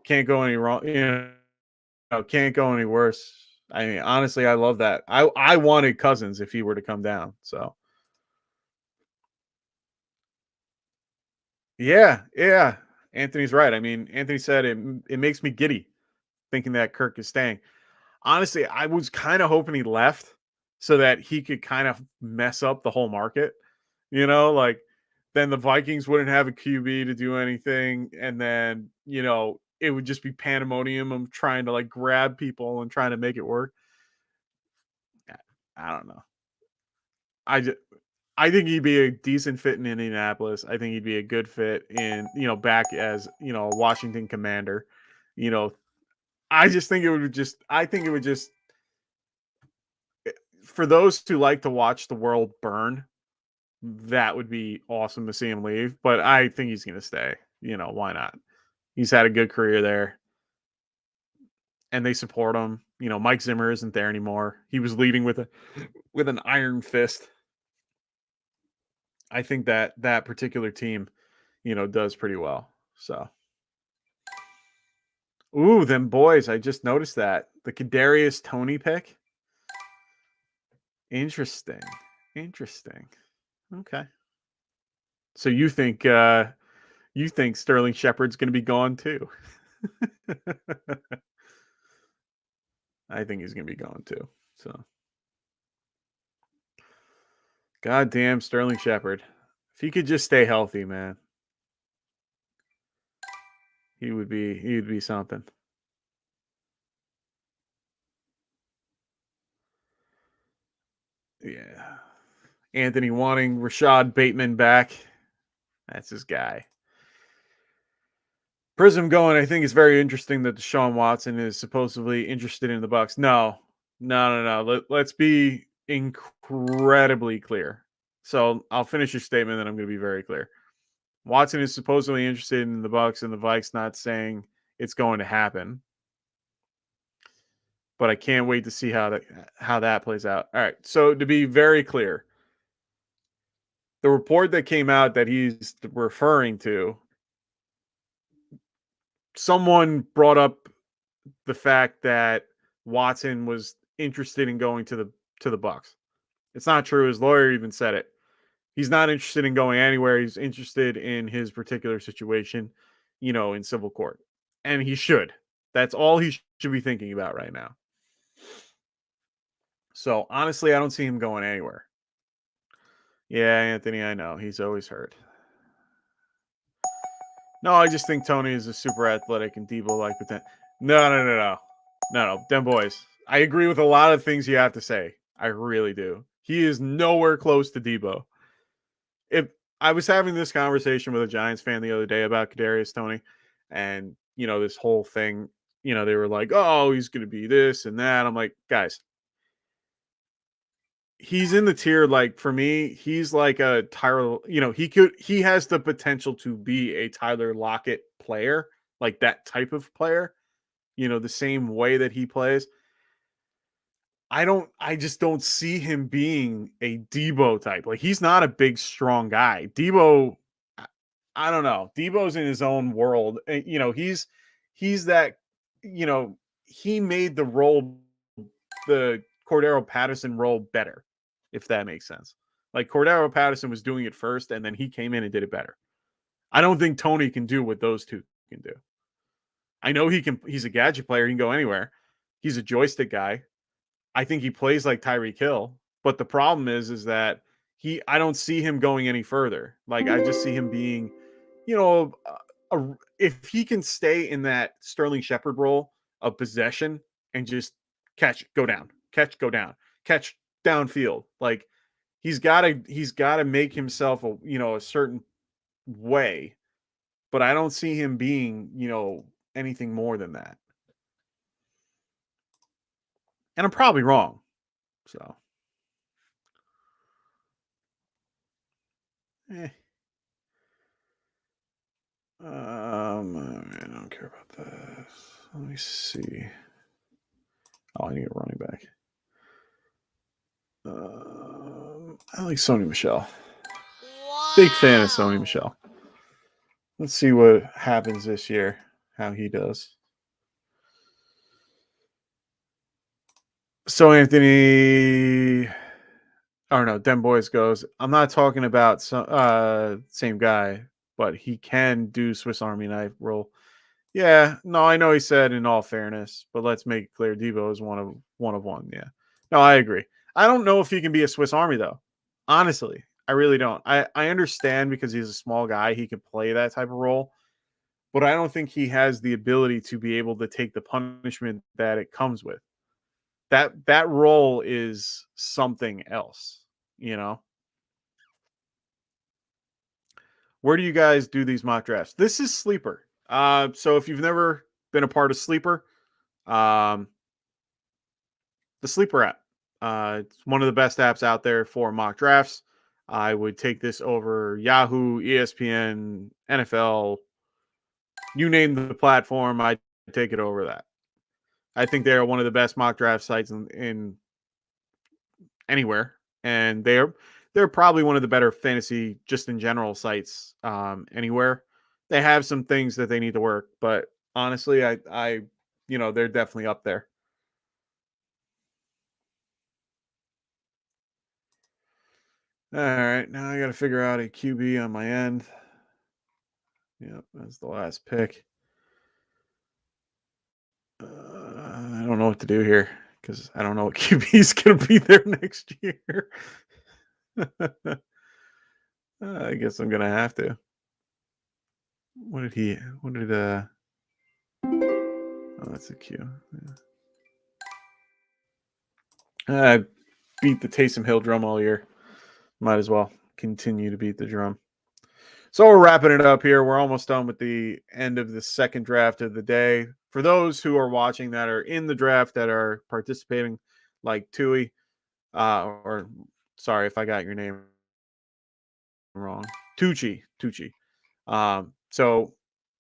can't go any wrong. Can't go any worse. I mean, honestly, I love that. I wanted Cousins if he were to come down. So, yeah. Anthony's right. I mean, Anthony said it makes me giddy thinking that Kirk is staying. Honestly, I was kind of hoping he left so that he could kind of mess up the whole market. Like then the Vikings wouldn't have a QB to do anything, and then it would just be pandemonium of trying to like grab people and trying to make it work. I don't know. I think he'd be a decent fit in Indianapolis. I think he'd be a good fit in back as a Washington Commander. I think it would just for those who like to watch the world burn, that would be awesome to see him leave. But I think he's going to stay. Why not? He's had a good career there, and they support him. Mike Zimmer isn't there anymore. He was leading with an iron fist. I think that particular team, does pretty well. So, ooh, them boys! I just noticed that the Kadarius Toney pick. Interesting. Okay. So you think Sterling Shepard's going to be gone too? I think he's going to be gone too. So, goddamn Sterling Shepard. If he could just stay healthy, man, he would be something. Yeah. Anthony wanting Rashad Bateman back. That's his guy. Prism going, I think it's very interesting that Desean Watson is supposedly interested in the Bucs. No. Let's be incredibly clear. So I'll finish your statement, and I'm going to be very clear. Watson is supposedly interested in the Bucs, and the Vikes not saying it's going to happen. But I can't wait to see how that plays out. All right. So to be very clear, the report that came out that he's referring to, someone brought up the fact that Watson was interested in going to the Bucs. It's not true. His lawyer even said it. He's not interested in going anywhere. He's interested in his particular situation, in civil court. And he should. That's all he should be thinking about right now. So, honestly, I don't see him going anywhere. Yeah, Anthony, I know. He's always hurt. No, I just think Tony is a super athletic and Debo-like potential. No. Them boys. I agree with a lot of things you have to say. I really do. He is nowhere close to Debo. I was having this conversation with a Giants fan the other day about Kadarius Toney, and this whole thing. They were like, "Oh, he's going to be this and that." I'm like, guys, he's in the tier. Like for me, he's like a Tyler. He has the potential to be a Tyler Lockett player, like that type of player. The same way that he plays. I just don't see him being a Debo type. Like he's not a big, strong guy. Debo, I don't know. Debo's in his own world. He's that, he made the Cordero Patterson role better, if that makes sense. Like Cordero Patterson was doing it first, and then he came in and did it better. I don't think Toney can do what those two can do. I know he's a gadget player. He can go anywhere. He's a joystick guy. I think he plays like Tyreek Hill, but the problem is that I don't see him going any further. Like I just see him being, if he can stay in that Sterling Shepard role of possession and just catch, go down, catch, go down, catch downfield. Like he's got to make himself a certain way, but I don't see him being, anything more than that. And I'm probably wrong. So, I don't care about this. Let me see. Oh, I need a running back. I like Sony Michelle. Wow. Big fan of Sony Michelle. Let's see what happens this year, how he does. So Anthony, Den Boys goes, I'm not talking about same guy, but he can do Swiss Army knife roll. Yeah, no, I know he said in all fairness, but let's make it clear Debo is one of one. Yeah. No, I agree. I don't know if he can be a Swiss Army though. Honestly, I really don't. I understand because he's a small guy, he can play that type of role, but I don't think he has the ability to be able to take the punishment that it comes with. That role is something else, Where do you guys do these mock drafts? This is Sleeper. So if you've never been a part of Sleeper, the Sleeper app, it's one of the best apps out there for mock drafts. I would take this over Yahoo, ESPN, NFL, you name the platform, I'd take it over that. I think they're one of the best mock draft sites in anywhere, and they're probably one of the better fantasy just in general sites anywhere. They have some things that they need to work, but honestly, I they're definitely up there. All right, now I got to figure out a QB on my end. Yep, that's the last pick. I don't know what to do here because I don't know what QB is going to be there next year. I guess I'm going to have to. Oh, that's a Q. Yeah. I beat the Taysom Hill drum all year. Might as well continue to beat the drum. So we're wrapping it up here. We're almost done with the end of the second draft of the day. For those who are watching that are in the draft that are participating, like Tui, or sorry if I got your name wrong, Tucci. So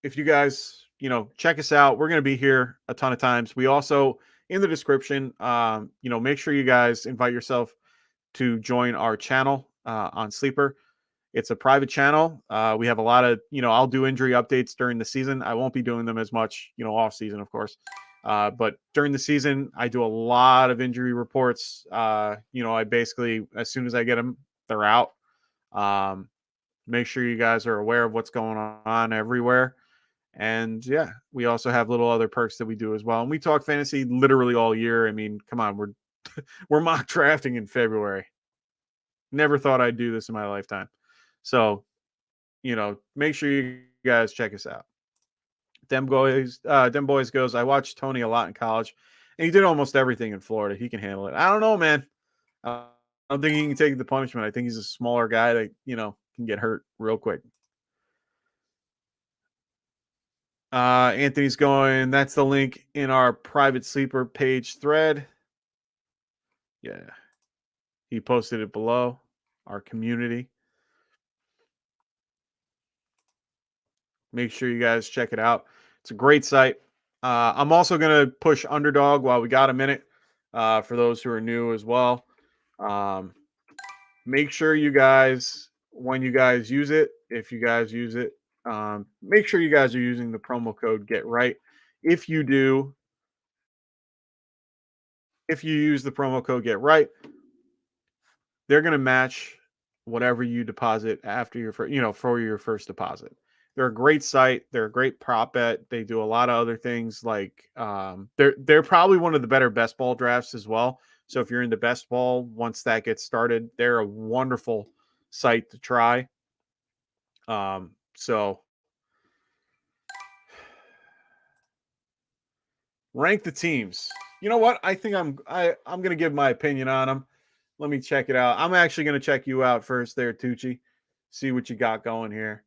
if you guys, check us out, we're going to be here a ton of times. We also, in the description, make sure you guys invite yourself to join our channel on Sleeper. It's a private channel. We have a lot of, I'll do injury updates during the season. I won't be doing them as much, off season, of course. But during the season, I do a lot of injury reports. I basically, as soon as I get them, they're out. Make sure you guys are aware of what's going on everywhere. And yeah, we also have little other perks that we do as well. And we talk fantasy literally all year. I mean, come on, we're mock drafting in February. Never thought I'd do this in my lifetime. So, make sure you guys check us out. Dem Boys goes, I watched Toney a lot in college, and he did almost everything in Florida. He can handle it. I don't know, man. I don't think he can take the punishment. I think he's a smaller guy that, can get hurt real quick. Anthony's going, that's the link in our private sleeper page thread. Yeah. He posted it below our community. Make sure you guys check it out. It's a great site. I'm also going to push Underdog while we got a minute for those who are new as well. Make sure you guys, when you guys use it, if you guys use it, make sure you guys are using the promo code GETRIGHT. If you do, if you use the promo code GETRIGHT, they're going to match whatever you deposit after your for your first deposit. They're a great site. They're a great prop bet. They do a lot of other things like they're probably one of the better best ball drafts as well. So if you're into best ball, once that gets started, they're a wonderful site to try. So rank the teams. You know what? I think I'm going to give my opinion on them. Let me check it out. I'm actually going to check you out first there, Tucci. See what you got going here.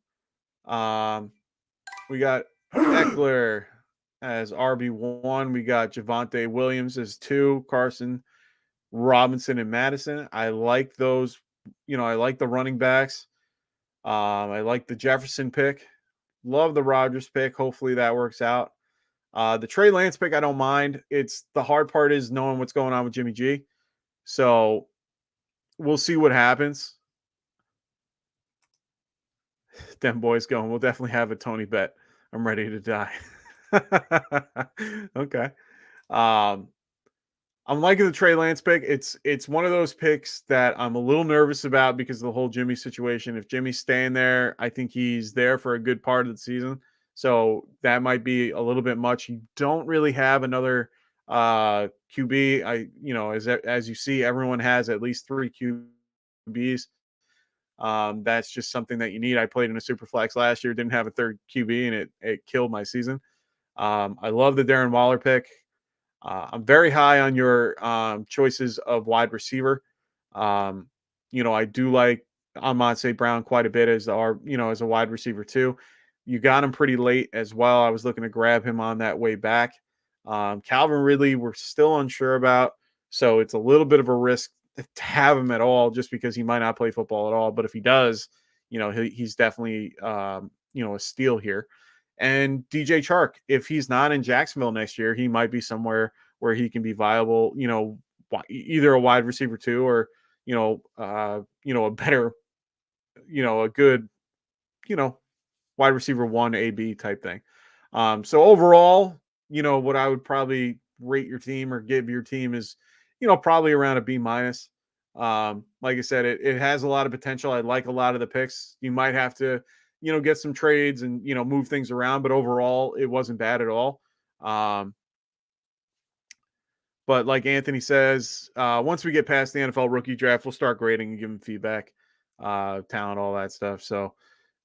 We got Eckler as RB1. We got Javonte Williams as 2. Carson, Robinson, and Madison. I like those. I like the running backs. I like the Jefferson pick. Love the Rodgers pick. Hopefully that works out. The Trey Lance pick, I don't mind. It's the hard part is knowing what's going on with Jimmy G. So we'll see what happens. Them boys going, we'll definitely have a Tony bet. I'm ready to die. Okay. I'm liking the Trey Lance pick. It's one of those picks that I'm a little nervous about because of the whole Jimmy situation. If Jimmy's staying there, I think he's there for a good part of the season. So that might be a little bit much. You don't really have another QB. As you see, everyone has at least 3 QBs. That's just something that you need. I played in a super flex last year, didn't have a third QB, and it killed my season. I love the Darren Waller pick. I'm very high on your choices of wide receiver. I do like Amon-Ra Brown quite a bit as a wide receiver too. You got him pretty late as well. I was looking to grab him on that way back. Calvin Ridley, we're still unsure about, so it's a little bit of a risk to have him at all, just because he might not play football at all. But if he does, he's definitely a steal here. And DJ Chark, if he's not in Jacksonville next year, he might be somewhere where he can be viable, either a wide receiver 2 or, a better, a good, wide receiver 1 AB type thing. So overall, what I would probably rate your team or give your team is, probably around a B-. Like I said, it has a lot of potential. I like a lot of the picks. You might have to, get some trades and, move things around, but overall it wasn't bad at all. But like Anthony says, once we get past the NFL rookie draft, we'll start grading and giving feedback, talent, all that stuff. So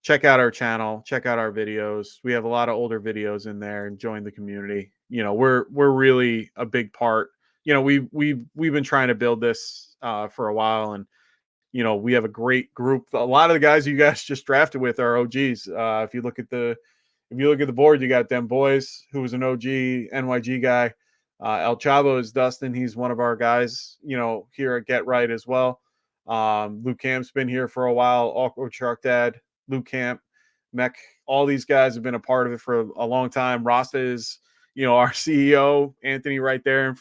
check out our channel, check out our videos. We have a lot of older videos in there, and join the community. We're really a big part. We've been trying to build this for a while, and we have a great group. A lot of the guys you guys just drafted with are OGs. If you look at the board, you got them boys, who was an OG NYG guy. El Chavo is Dustin. He's one of our guys, here at Get Right as well. Luke Camp's been here for a while. Awkward Shark Dad, Luke Camp, Mech. All these guys have been a part of it for a long time. Rasta is, our CEO. Anthony right there,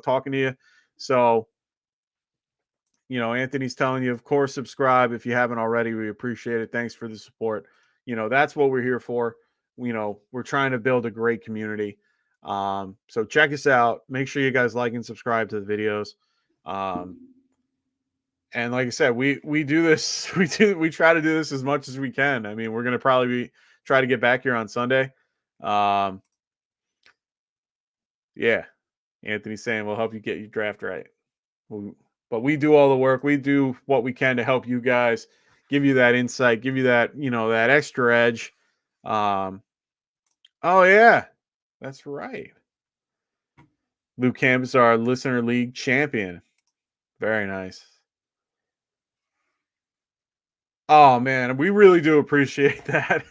talking to you. So, Anthony's telling you, of course, subscribe if you haven't already. We appreciate it. Thanks for the support. That's what we're here for. We're trying to build a great community. So check us out. Make sure you guys like and subscribe to the videos. And like I said, we do this. We try to do this as much as we can. I mean, we're going to probably try to get back here on Sunday. Yeah. Anthony's saying we'll help you get your draft right. But we do all the work. We do what we can to help you guys, give you that insight, give you that, that extra edge. Oh yeah, that's right. Luke Camp is our listener league champion. Very nice. Oh man, we really do appreciate that.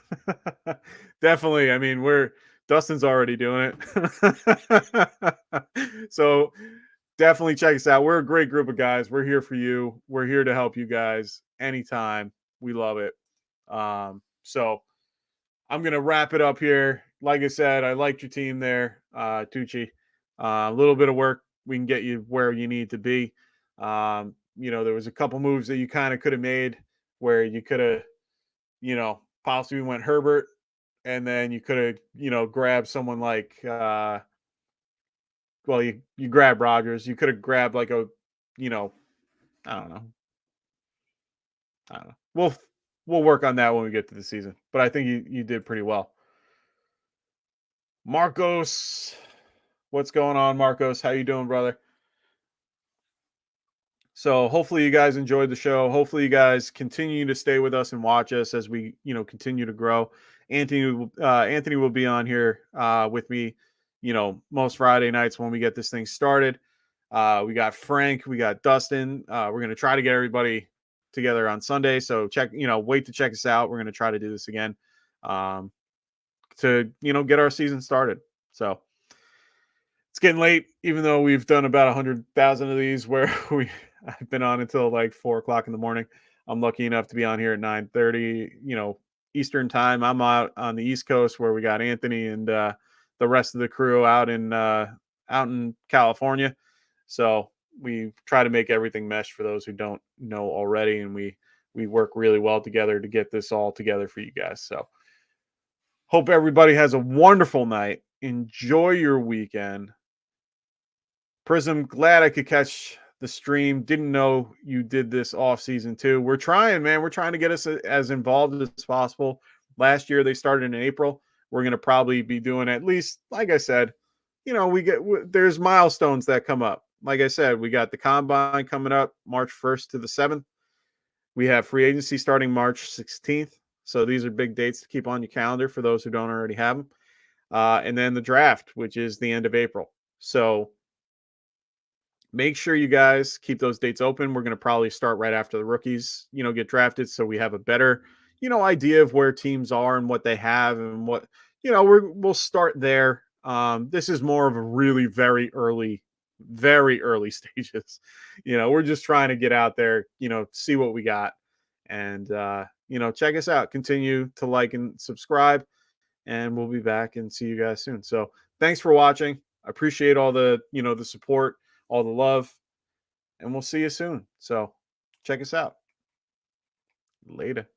Definitely. I mean, Dustin's already doing it. So definitely check us out. We're a great group of guys. We're here for you. We're here to help you guys anytime. We love it. So I'm gonna wrap it up here. Like I said, I liked your team there, Tucci. A little bit of work, we can get you where you need to be. There was a couple moves that you kind of could have made where you could have, possibly went Herbert, and then you could have, grabbed someone like, you grab Rodgers. You could have grabbed like you know, I don't know. I don't know. We'll work on that when we get to the season. But I think you did pretty well. Marcos, what's going on, Marcos? How you doing, brother? So hopefully you guys enjoyed the show. Hopefully you guys continue to stay with us and watch us as we, continue to grow. Anthony will be on here with me, most Friday nights when we get this thing started. We got Frank, we got Dustin. We're going to try to get everybody together on Sunday. So wait to check us out. We're going to try to do this again to, get our season started. So it's getting late, even though we've done about 100,000 of these where I've been on until like 4:00 in the morning. I'm lucky enough to be on here at 9:30, Eastern time. I'm out on the East Coast where we got Anthony and the rest of the crew out in California. So we try to make everything mesh for those who don't know already, and we work really well together to get this all together for you guys. So hope everybody has a wonderful night. Enjoy your weekend. Prism, glad I could catch the stream. Didn't know you did this off season too. We're trying, man. We're trying to get us as involved as possible. Last year they started in April. We're going to probably be doing at least, like I said, there's milestones that come up. Like I said, we got the combine coming up March 1st to the 7th. We have free agency starting March 16th. So these are big dates to keep on your calendar for those who don't already have them. And then the draft, which is the end of April. So make sure you guys keep those dates open. We're going to probably start right after the rookies, get drafted. So we have a better, idea of where teams are and what they have and what, we'll start there. This is more of a really very early stages. We're just trying to get out there, see what we got and, check us out. Continue to like and subscribe, and we'll be back and see you guys soon. So thanks for watching. I appreciate all the, the support, all the love, and we'll see you soon. So check us out. Later.